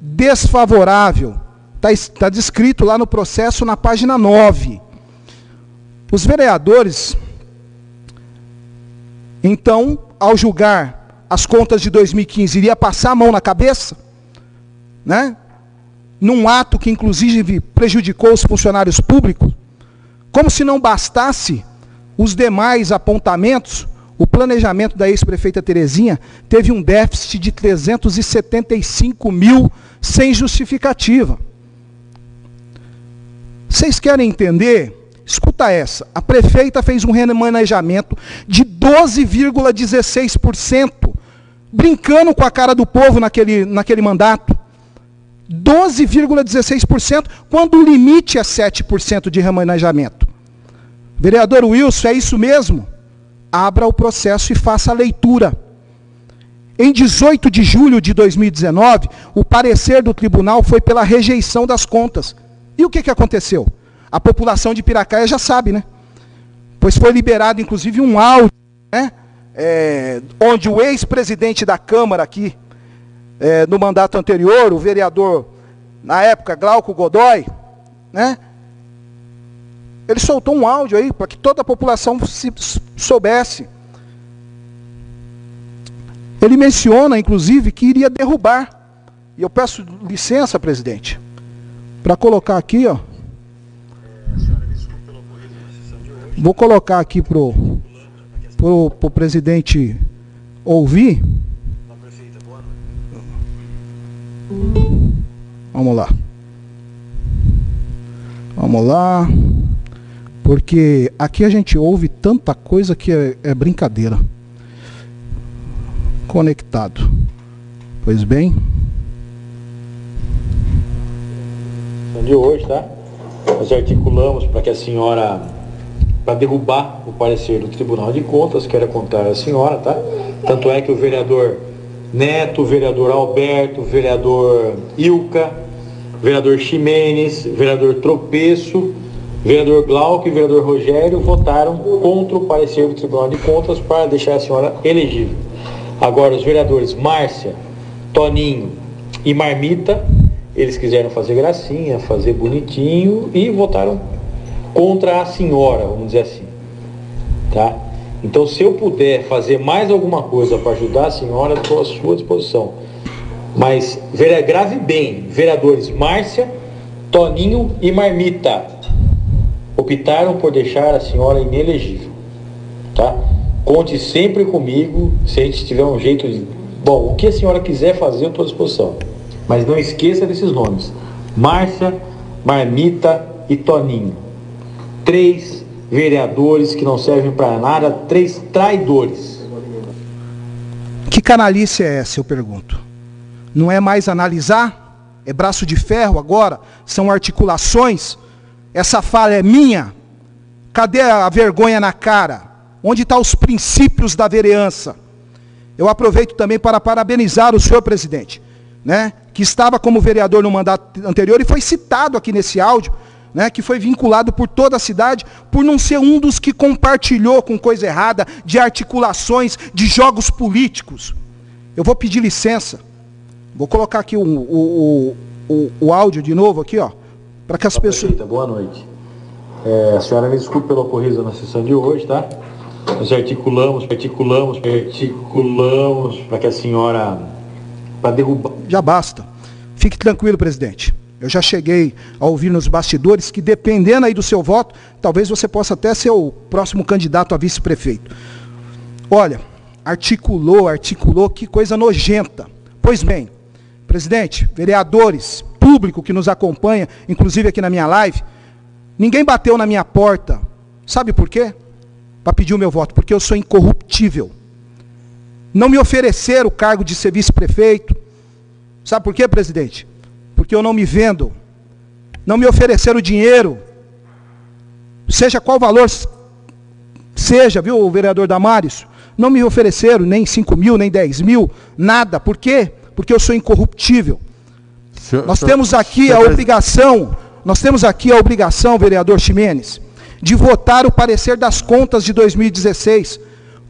desfavorável. Está descrito lá no processo, na página 9. Os vereadores, então, ao julgar as contas de 2015, iria passar a mão na cabeça, né? Num ato que, inclusive, prejudicou os funcionários públicos, como se não bastasse os demais apontamentos. O planejamento da ex-prefeita Terezinha teve um déficit de 375 mil sem justificativa. Vocês querem entender? Escuta essa. A prefeita fez um remanejamento de 12,16%, brincando com a cara do povo naquele mandato. 12,16%, quando o limite é 7% de remanejamento. Vereador Wilson, é isso mesmo? Abra o processo e faça a leitura. Em 18 de julho de 2019, o parecer do tribunal foi pela rejeição das contas. E o que aconteceu? A população de Piracaia já sabe, né? Pois foi liberado, inclusive, um áudio, né? Onde o ex-presidente da Câmara aqui, no mandato anterior, o vereador, na época, Glauco Godoy, né? Ele soltou um áudio aí para que toda a população soubesse. Ele menciona, inclusive, que iria derrubar. E eu peço licença, presidente, para colocar aqui, ó. Vou colocar aqui pro presidente ouvir. Vamos lá. Vamos lá. Porque aqui a gente ouve tanta coisa que é brincadeira. Conectado. Pois bem. De hoje, tá? Nós articulamos para que a senhora, para derrubar o parecer do Tribunal de Contas, que era contrário à senhora, tá? Tanto é que o vereador Neto, o vereador Alberto, o vereador Ilka, o vereador Ximenes, o vereador Tropeço, o vereador Glauco e o vereador Rogério votaram contra o parecer do Tribunal de Contas para deixar a senhora elegível. Agora, os vereadores Márcia, Toninho e Marmita, eles quiseram fazer gracinha, fazer bonitinho e votaram contra a senhora, vamos dizer assim. Tá? Então, se eu puder fazer mais alguma coisa para ajudar a senhora, estou à sua disposição. Mas, grave bem, vereadores Márcia, Toninho e Marmita optaram por deixar a senhora inelegível. Tá? Conte sempre comigo, se a gente tiver um jeito de... Bom, o que a senhora quiser fazer, eu estou à disposição. Mas não esqueça desses nomes. Márcia, Marmita e Toninho. 3 vereadores que não servem para nada, 3 traidores. Que canalice é essa, eu pergunto? Não é mais analisar? É braço de ferro agora? São articulações? Essa falha é minha? Cadê a vergonha na cara? Onde estão os princípios da vereança? Eu aproveito também para parabenizar o senhor presidente, né, que estava como vereador no mandato anterior e foi citado aqui nesse áudio, né, que foi vinculado por toda a cidade, por não ser um dos que compartilhou com coisa errada, de articulações, de jogos políticos. Eu vou pedir licença, vou colocar aqui o áudio de novo aqui, ó, para que as pessoas... Boa noite. A senhora me desculpe pelo ocorrido na sessão de hoje, tá? Nós articulamos para que a senhora... para derrubar... Já basta. Fique tranquilo, presidente. Eu já cheguei a ouvir nos bastidores que, dependendo aí do seu voto, talvez você possa até ser o próximo candidato a vice-prefeito. Olha, articulou, que coisa nojenta. Pois bem, presidente, vereadores, público que nos acompanha, inclusive aqui na minha live, ninguém bateu na minha porta. Sabe por quê? para pedir o meu voto, porque eu sou incorruptível. Não me ofereceram o cargo de ser vice-prefeito. Sabe por quê, presidente? Porque eu não me vendo. Não me ofereceram dinheiro. Seja qual valor seja, viu, o vereador Damares? Não me ofereceram nem 5 mil, nem 10 mil, nada. Por quê? Porque eu sou incorruptível. Nós temos aqui a obrigação, vereador Ximenes, de votar o parecer das contas de 2016,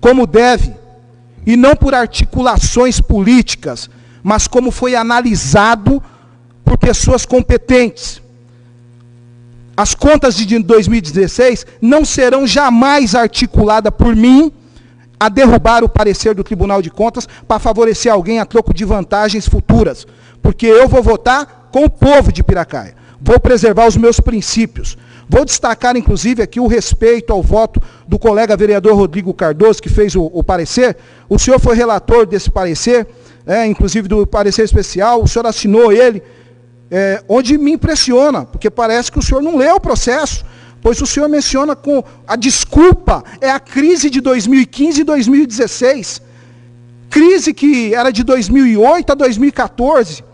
como deve, e não por articulações políticas, mas como foi analisado por pessoas competentes. As contas de 2016 não serão jamais articuladas por mim a derrubar o parecer do Tribunal de Contas para favorecer alguém a troco de vantagens futuras. Porque eu vou votar com o povo de Piracaia. Vou preservar os meus princípios. Vou destacar, inclusive, aqui o respeito ao voto do colega vereador Rodrigo Cardoso, que fez o parecer. O senhor foi relator desse parecer, inclusive do parecer especial, o senhor assinou ele, onde me impressiona, porque parece que o senhor não leu o processo, pois o senhor menciona com a desculpa, é a crise de 2015 e 2016. Crise que era de 2008 a 2014.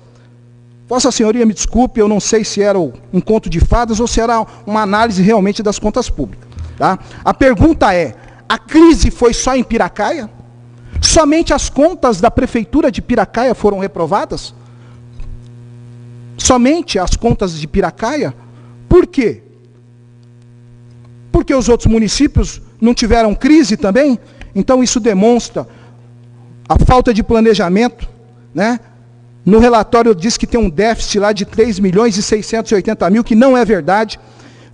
Vossa Senhoria, me desculpe, eu não sei se era um conto de fadas ou se era uma análise realmente das contas públicas. Tá? A pergunta é, a crise foi só em Piracaia? Somente as contas da Prefeitura de Piracaia foram reprovadas? Somente as contas de Piracaia? Por quê? Porque os outros municípios não tiveram crise também? Então isso demonstra a falta de planejamento, né? No relatório diz que tem um déficit lá de 3 milhões e 680 mil, que não é verdade.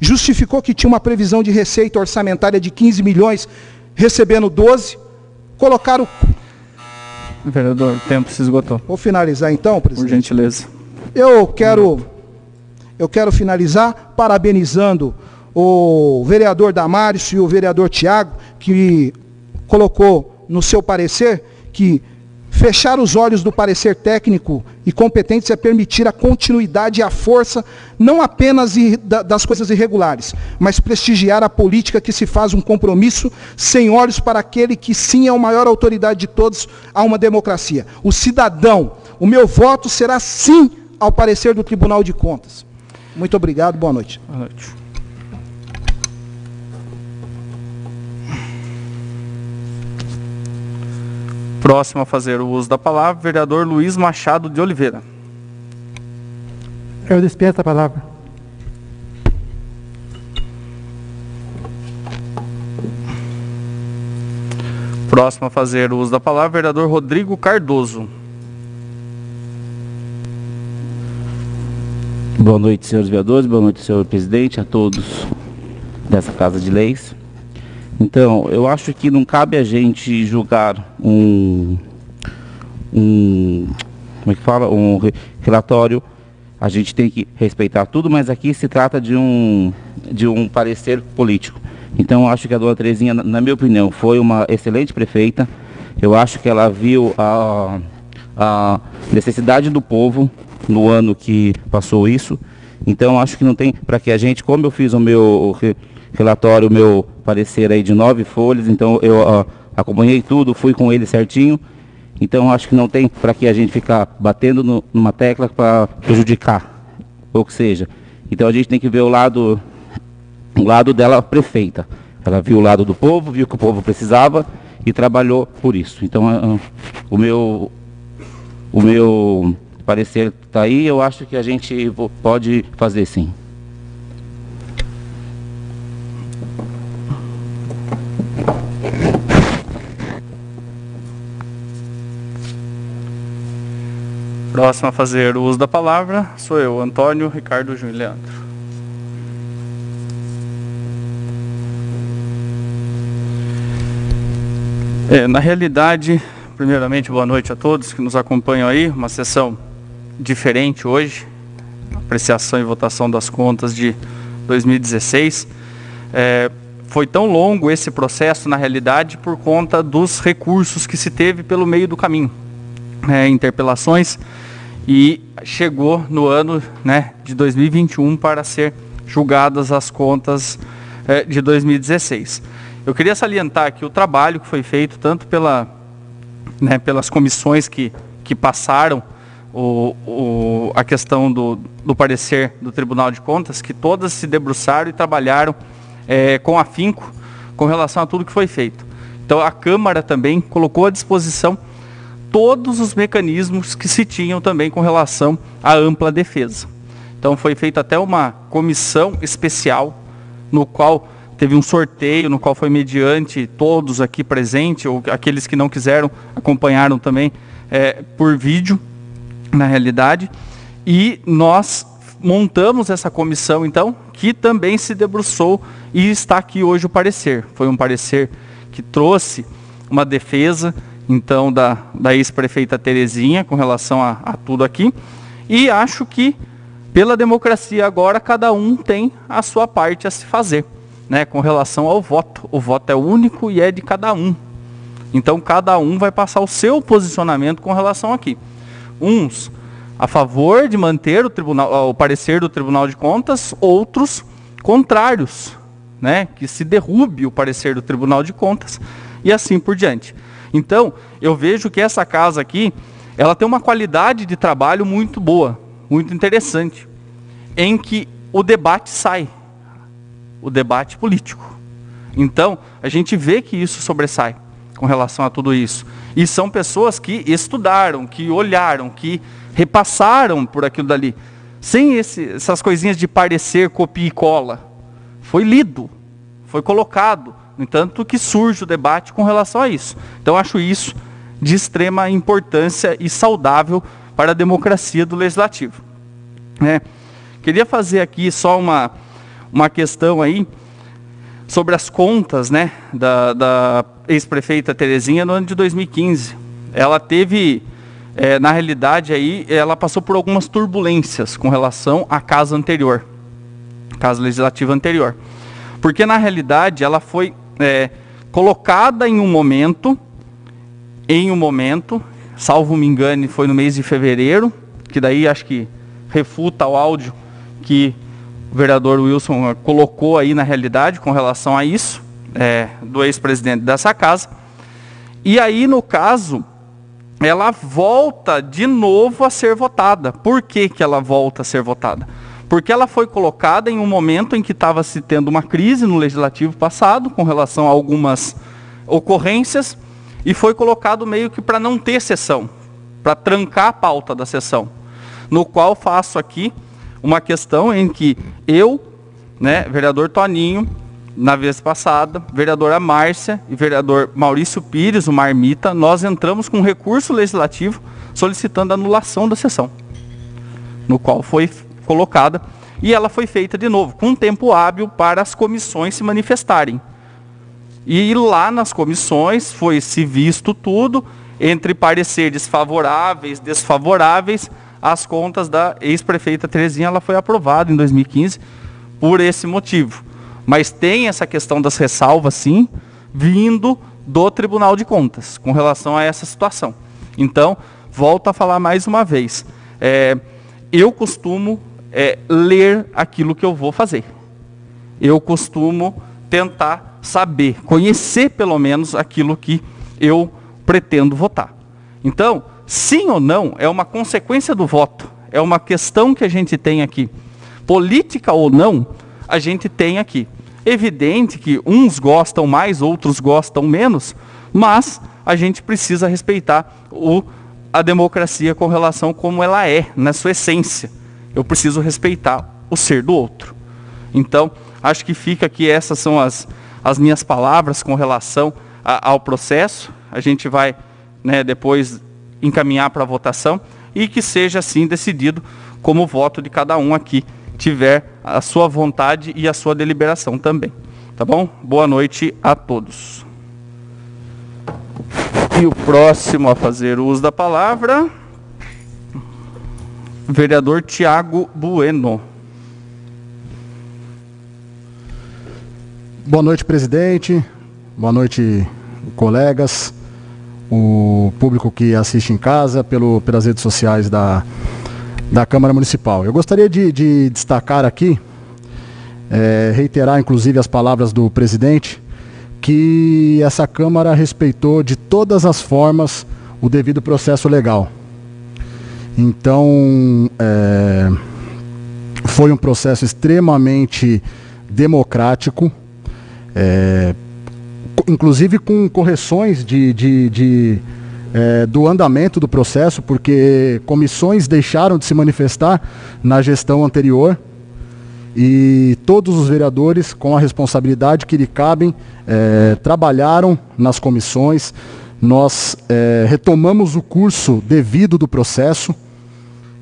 Justificou que tinha uma previsão de receita orçamentária de 15 milhões, recebendo 12. Colocaram... Vereador, o tempo se esgotou. Vou finalizar então, presidente. Por gentileza. Eu quero finalizar parabenizando o vereador Damares e o vereador Tiago, que colocou no seu parecer que fechar os olhos do parecer técnico e competentes é permitir a continuidade e a força, não apenas das coisas irregulares, mas prestigiar a política que se faz um compromisso sem olhos para aquele que sim é a maior autoridade de todos a uma democracia. O cidadão. O meu voto será sim ao parecer do Tribunal de Contas. Muito obrigado, boa noite. Boa noite. Próximo a fazer o uso da palavra, vereador Luiz Machado de Oliveira. Eu despeço a palavra. Próximo a fazer o uso da palavra, vereador Rodrigo Cardoso. Boa noite, senhores vereadores, boa noite, senhor presidente, a todos dessa Casa de Leis. Então, eu acho que não cabe a gente julgar um relatório. A gente tem que respeitar tudo, mas aqui se trata de um parecer político. Então, eu acho que a dona Terezinha, na minha opinião, foi uma excelente prefeita. Eu acho que ela viu a necessidade do povo no ano que passou isso. Então, acho que não tem para que a gente, como eu fiz o meu relatório, o meu parecer aí de 9 folhas, então eu acompanhei tudo, fui com ele certinho. Então acho que não tem para que a gente ficar batendo numa tecla para prejudicar, ou que seja. Então a gente tem que ver o lado dela prefeita. Ela viu o lado do povo, viu que o povo precisava e trabalhou por isso. Então o meu parecer está aí, eu acho que a gente pode fazer sim. Próximo a fazer o uso da palavra sou eu, Antônio Ricardo Júnior Leandro. Na realidade, primeiramente, boa noite a todos que nos acompanham aí. Uma sessão diferente hoje, apreciação e votação das contas de 2016. Foi tão longo esse processo, na realidade, por conta dos recursos que se teve pelo meio do caminho. Interpelações, e chegou no ano de 2021 para ser julgadas as contas de 2016. Eu queria salientar aqui o trabalho que foi feito, tanto pelas comissões que passaram a questão do parecer do Tribunal de Contas, que todas se debruçaram e trabalharam com afinco com relação a tudo que foi feito. Então a Câmara também colocou à disposição todos os mecanismos que se tinham também com relação à ampla defesa. Então foi feita até uma comissão especial, no qual teve um sorteio, no qual foi mediante todos aqui presentes, ou aqueles que não quiseram, acompanharam também por vídeo, na realidade. E nós montamos essa comissão, então, que também se debruçou e está aqui hoje o parecer. Foi um parecer que trouxe uma defesa, então, da ex-prefeita Terezinha, com relação a tudo aqui. E acho que, pela democracia agora, cada um tem a sua parte a se fazer, né, com relação ao voto. O voto é único e é de cada um. Então, cada um vai passar o seu posicionamento com relação aqui. Uns a favor de manter o parecer do Tribunal de Contas, outros contrários, né, que se derrube o parecer do Tribunal de Contas e assim por diante. Então, eu vejo que essa casa aqui, ela tem uma qualidade de trabalho muito boa, muito interessante, em que o debate sai, o debate político. Então, a gente vê que isso sobressai com relação a tudo isso. E são pessoas que estudaram, que olharam, que repassaram por aquilo dali, sem essas coisinhas de parecer, copia e cola. Foi lido, foi colocado, no entanto que surge o debate com relação a isso. Então acho isso de extrema importância e saudável para a democracia do Legislativo. Queria fazer aqui só uma questão aí sobre as contas, né, da ex-prefeita Terezinha no ano de 2015. Ela teve, na realidade, aí, ela passou por algumas turbulências com relação à casa anterior, casa legislativa anterior. Porque, na realidade, ela foi colocada em um momento, salvo me engane, foi no mês de fevereiro, que daí acho que refuta o áudio que o vereador Wilson colocou aí na realidade com relação a isso, do ex-presidente dessa casa. E aí, no caso, ela volta de novo a ser votada. Por que que ela volta a ser votada? Porque ela foi colocada em um momento em que estava se tendo uma crise no legislativo passado, com relação a algumas ocorrências, e foi colocado meio que para não ter sessão, para trancar a pauta da sessão. No qual faço aqui uma questão em que eu, vereador Toninho, na vez passada, vereadora Márcia e vereador Maurício Pires, o Marmita, nós entramos com um recurso legislativo solicitando a anulação da sessão, no qual foi colocada, e ela foi feita de novo, com um tempo hábil para as comissões se manifestarem. E lá nas comissões foi se visto tudo, entre pareceres favoráveis, desfavoráveis, as contas da ex-prefeita Terezinha, ela foi aprovada em 2015 por esse motivo. Mas tem essa questão das ressalvas, sim, vindo do Tribunal de Contas, com relação a essa situação. Então, volto a falar mais uma vez. Eu costumo ler aquilo que eu vou fazer. Eu costumo tentar saber, conhecer pelo menos aquilo que eu pretendo votar. Então, sim ou não, é uma consequência do voto. É uma questão que a gente tem aqui. Política ou não, a gente tem aqui. Evidente que uns gostam mais, outros gostam menos, mas a gente precisa respeitar a democracia com relação como ela é, na sua essência. Eu preciso respeitar o ser do outro. Então, acho que fica aqui, essas são as minhas palavras com relação ao processo. A gente vai, depois encaminhar para a votação e que seja assim decidido como o voto de cada um aqui tiver a sua vontade e a sua deliberação também. Tá bom? Boa noite a todos. E o próximo a fazer uso da palavra, vereador Tiago Bueno. Boa noite, presidente. Boa noite, colegas. O público que assiste em casa, pelas redes sociais da Câmara Municipal. Eu gostaria de destacar aqui, reiterar inclusive as palavras do presidente, que essa Câmara respeitou de todas as formas o devido processo legal. Então, foi um processo extremamente democrático, inclusive com correções do andamento do processo, porque comissões deixaram de se manifestar na gestão anterior e todos os vereadores, com a responsabilidade que lhe cabem, trabalharam nas comissões. Nós retomamos o curso devido do processo.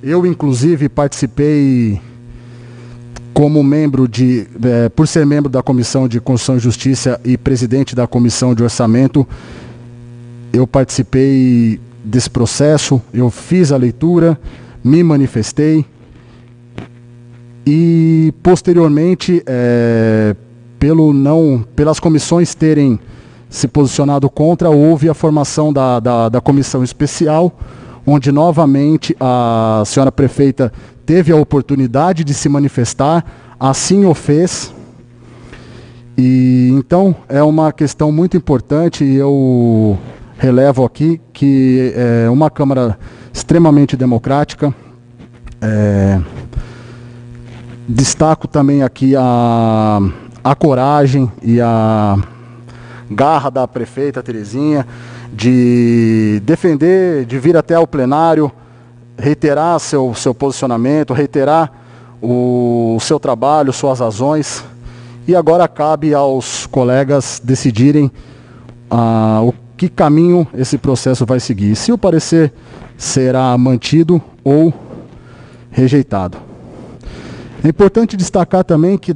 Eu, inclusive, participei como membro por ser membro da Comissão de Constituição e Justiça e presidente da Comissão de Orçamento, eu participei desse processo, eu fiz a leitura, me manifestei e, posteriormente, pelas comissões terem se posicionado contra, houve a formação da comissão especial, onde novamente a senhora prefeita teve a oportunidade de se manifestar, assim o fez. E então é uma questão muito importante e eu relevo aqui que é uma Câmara extremamente democrática. Destaco também aqui a coragem e a garra da prefeita Terezinha de defender, de vir até ao plenário, reiterar seu posicionamento, reiterar o seu trabalho, suas razões. E agora cabe aos colegas decidirem o que caminho esse processo vai seguir. Se o parecer será mantido ou rejeitado. É importante destacar também que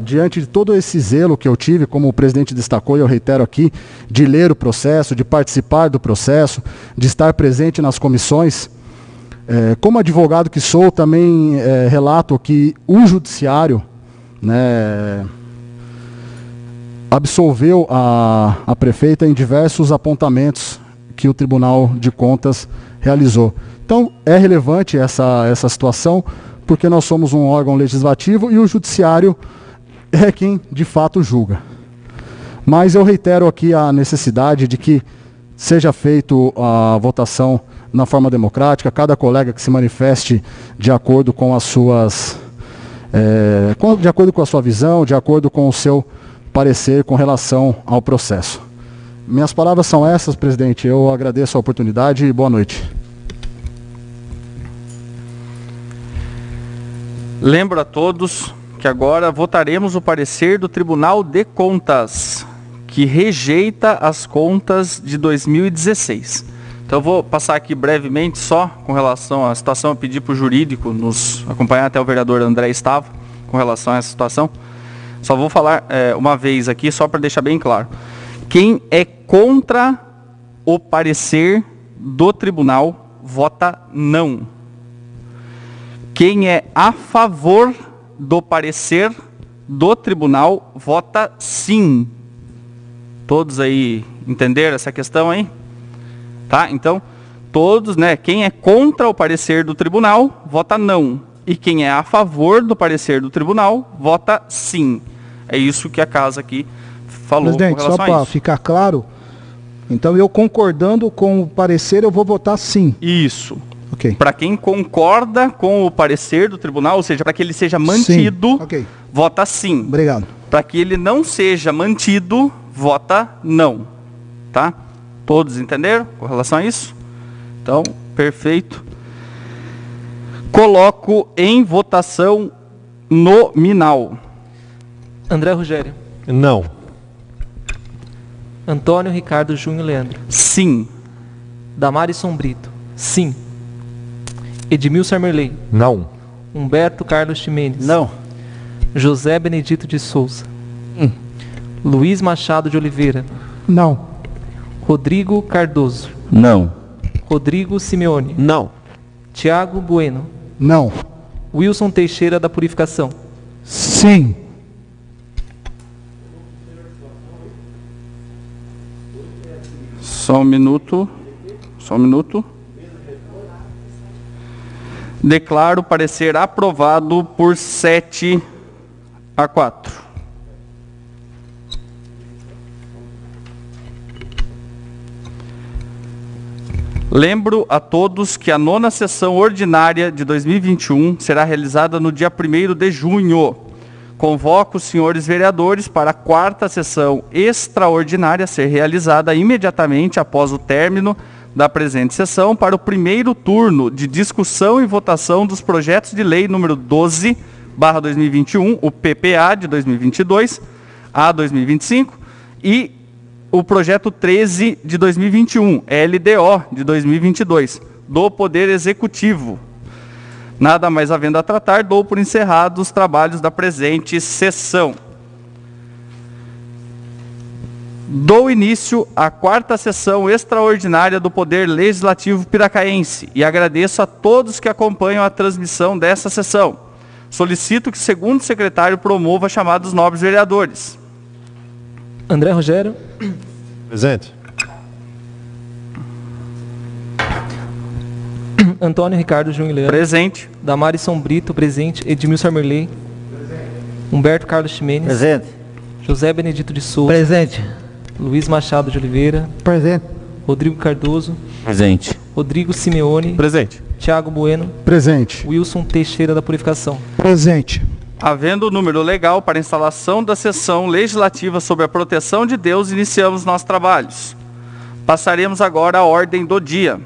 diante de todo esse zelo que eu tive, como o presidente destacou e eu reitero aqui, de ler o processo, de participar do processo, de estar presente nas comissões, como advogado que sou, também relato que o judiciário, né, absolveu a prefeita em diversos apontamentos que o Tribunal de Contas realizou. Então, é relevante essa situação, porque nós somos um órgão legislativo e o judiciário é quem de fato julga. Mas eu reitero aqui a necessidade de que seja feita a votação na forma democrática, cada colega que se manifeste de acordo com as suas, de acordo com a sua visão, de acordo com o seu parecer com relação ao processo. Minhas palavras são essas, presidente. Eu agradeço a oportunidade e boa noite. Lembro a todos que agora votaremos o parecer do Tribunal de Contas, que rejeita as contas de 2016. Então eu vou passar aqui brevemente só com relação à situação, pedir para o jurídico nos acompanhar, até o vereador André estava com relação a essa situação. Só vou falar uma vez aqui, só para deixar bem claro. Quem é contra o parecer do tribunal, vota não. Quem é a favor do parecer do tribunal, vota sim. Todos aí entenderam essa questão aí? Tá? Então, todos, né? Quem é contra o parecer do tribunal, vota não. E quem é a favor do parecer do tribunal, vota sim. É isso que a casa aqui falou. Presidente, com relação só para ficar claro, então eu concordando com o parecer, eu vou votar sim. Isso. Okay. Para quem concorda com o parecer do tribunal, ou seja, para que ele seja mantido, okay, vota sim. Obrigado. Para que ele não seja mantido, vota não. Tá? Todos entenderam com relação a isso? Então, perfeito. Coloco em votação nominal. André Rogério. Não. Antônio Ricardo Júnior Leandro. Sim. Damares Brito. Sim. Edmilson Armerley. Não. Humberto Carlos Ximenes. Não. José Benedito de Souza. Luiz Machado de Oliveira. Não. Rodrigo Cardoso. Não. Rodrigo Simeone. Não. Tiago Bueno. Não. Wilson Teixeira da Purificação. Sim. Só um minuto. Só um minuto. Declaro o parecer aprovado por 7-4. Lembro a todos que a 9ª sessão ordinária de 2021 será realizada no dia 1º de junho. Convoco os senhores vereadores para a 4ª sessão extraordinária a ser realizada imediatamente após o término da presente sessão para o primeiro turno de discussão e votação dos projetos de lei número 12/2021, o PPA de 2022 a 2025 e o projeto 13 de 2021, LDO de 2022, do Poder Executivo. Nada mais havendo a tratar, dou por encerrados os trabalhos da presente sessão. Dou início à 4ª sessão extraordinária do Poder Legislativo Piracaense e agradeço a todos que acompanham a transmissão desta sessão. Solicito que o segundo secretário promova a chamada dos nobres vereadores. André Rogério. Presente. Antônio Ricardo Junilano. Presente. Damarisson Brito, presente. Edmilson Merley. Presente. Humberto Carlos Ximenes. Presente. José Benedito de Souza. Presente. Luiz Machado de Oliveira. Presente. Rodrigo Cardoso. Presente. Rodrigo Simeone. Presente. Tiago Bueno. Presente. Wilson Teixeira da Purificação. Presente. Havendo o número legal para a instalação da sessão legislativa sobre a proteção de Deus, iniciamos nossos trabalhos. Passaremos agora à ordem do dia.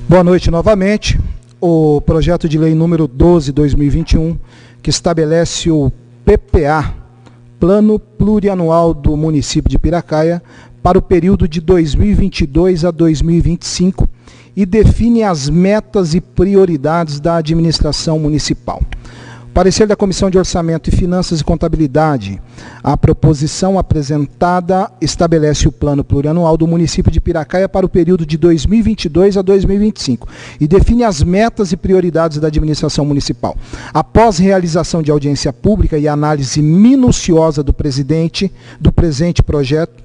Boa noite novamente. O projeto de lei número 12/2021, que estabelece o PPA, Plano Plurianual do Município de Piracaia, para o período de 2022 a 2025 e define as metas e prioridades da administração municipal. Parecer da Comissão de Orçamento e Finanças e Contabilidade. A proposição apresentada estabelece o plano plurianual do município de Piracaia para o período de 2022 a 2025 e define as metas e prioridades da administração municipal. Após realização de audiência pública e análise minuciosa do presente projeto,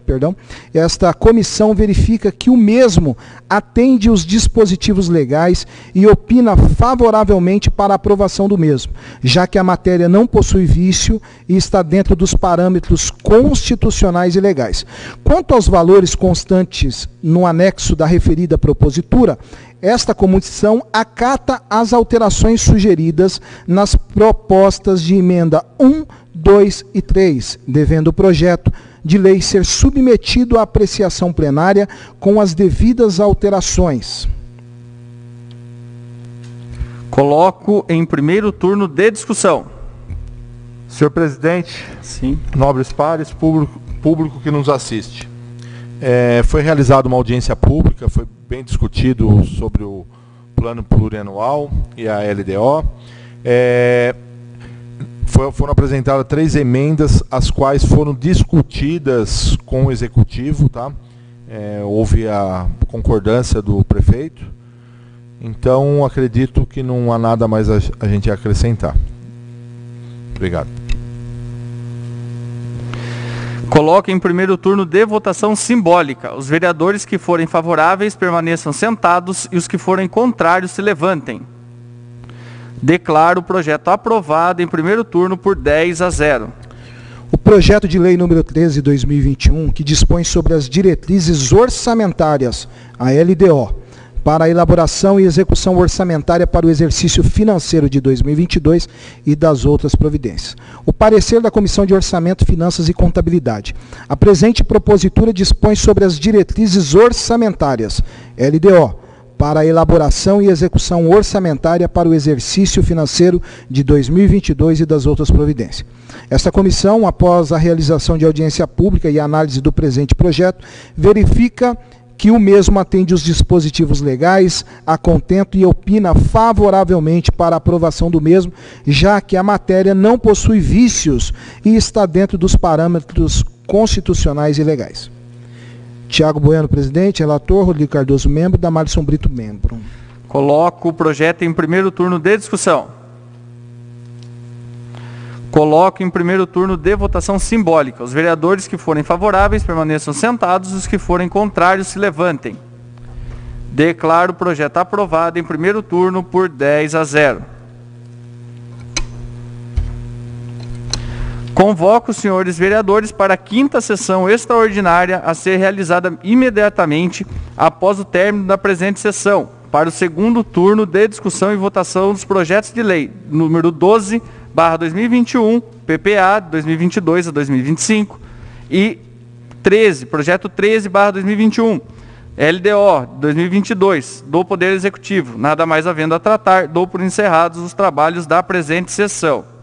esta comissão verifica que o mesmo atende os dispositivos legais e opina favoravelmente para a aprovação do mesmo, já que a matéria não possui vício e está dentro dos parâmetros constitucionais e legais. Quanto aos valores constantes no anexo da referida propositura, esta comissão acata as alterações sugeridas nas propostas de emenda 1, 2 e 3, devendo o projeto de lei ser submetido à apreciação plenária com as devidas alterações. Coloco em primeiro turno de discussão. Senhor presidente, sim, nobres pares, público que nos assiste. Foi realizada uma audiência pública, foi bem discutido sobre o plano plurianual e a LDO. Foram apresentadas 3 emendas, as quais foram discutidas com o executivo, tá? Houve a concordância do prefeito. Então, acredito que não há nada mais a gente acrescentar. Obrigado. Coloco em primeiro turno de votação simbólica. Os vereadores que forem favoráveis permaneçam sentados e os que forem contrários se levantem. Declaro o projeto aprovado em primeiro turno por 10-0. O projeto de lei número 13/2021, que dispõe sobre as diretrizes orçamentárias, a LDO, para a elaboração e execução orçamentária para o exercício financeiro de 2022 e das outras providências. O parecer da Comissão de Orçamento, Finanças e Contabilidade. A presente propositura dispõe sobre as diretrizes orçamentárias, LDO, para a elaboração e execução orçamentária para o exercício financeiro de 2022 e das outras providências. Esta comissão, após a realização de audiência pública e análise do presente projeto, verifica que o mesmo atende os dispositivos legais a contento e opina favoravelmente para a aprovação do mesmo, já que a matéria não possui vícios e está dentro dos parâmetros constitucionais e legais. Tiago Bueno, presidente, relator, Rodrigo Cardoso, membro, Damarisson Brito, membro. Coloco o projeto em primeiro turno de discussão. Coloco em primeiro turno de votação simbólica. Os vereadores que forem favoráveis permaneçam sentados, os que forem contrários se levantem. Declaro o projeto aprovado em primeiro turno por 10-0. Convoco os senhores vereadores para a 5ª sessão extraordinária a ser realizada imediatamente após o término da presente sessão, para o 2º turno de discussão e votação dos projetos de lei número 12/2021, PPA 2022 a 2025 e 13, projeto 13/2021, LDO 2022, do Poder Executivo. Nada mais havendo a tratar, dou por encerrados os trabalhos da presente sessão.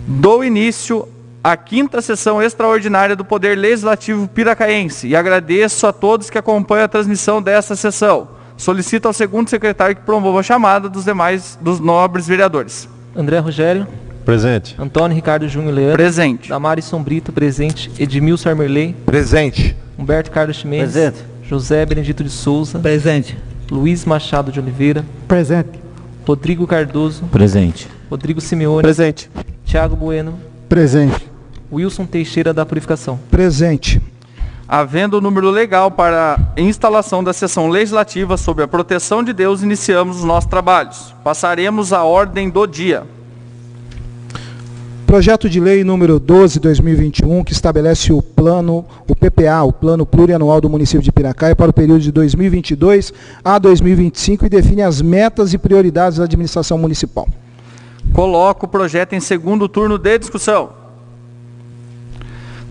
Dou início à 5ª sessão extraordinária do Poder Legislativo Piracaense e agradeço a todos que acompanham a transmissão desta sessão. Solicito ao 2º secretário que promova a chamada dos nobres vereadores. André Rogério. Presente. Antônio Ricardo Júnior Leandro. Presente. Damares Sombrito, presente. Edmilson Armerley. Presente. Humberto Carlos Chimenez. Presente. José Benedito de Souza. Presente. Luiz Machado de Oliveira. Presente. Rodrigo Cardoso. Presente. Rodrigo Simeone. Presente. Tiago Bueno. Presente. Wilson Teixeira da Purificação. Presente. Havendo o número legal para a instalação da sessão legislativa sob a proteção de Deus, iniciamos os nossos trabalhos. Passaremos à ordem do dia. Projeto de lei número 12/2021, que estabelece o PPA, o Plano Plurianual do Município de Piracaia para o período de 2022 a 2025 e define as metas e prioridades da administração municipal. Coloco o projeto em 2º turno de discussão.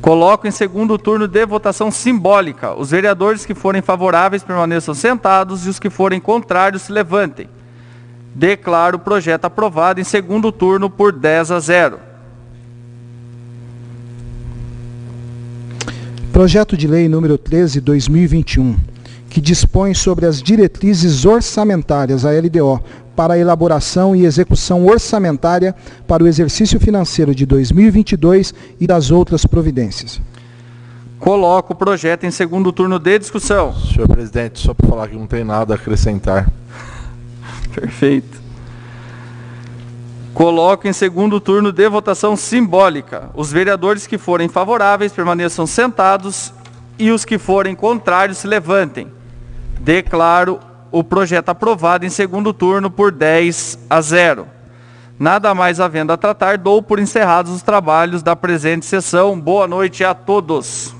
Coloco em 2º turno de votação simbólica. Os vereadores que forem favoráveis permaneçam sentados e os que forem contrários se levantem. Declaro o projeto aprovado em 2º turno por 10-0. Projeto de lei número 13/2021, que dispõe sobre as diretrizes orçamentárias, a LDO, para a elaboração e execução orçamentária para o exercício financeiro de 2022 e das outras providências. Coloco o projeto em 2º turno de discussão. Senhor presidente, só para falar que não tem nada a acrescentar. Perfeito. Coloco em 2º turno de votação simbólica. Os vereadores que forem favoráveis permaneçam sentados e os que forem contrários se levantem. Declaro o projeto aprovado em 2º turno por 10-0. Nada mais havendo a tratar, dou por encerrados os trabalhos da presente sessão. Boa noite a todos.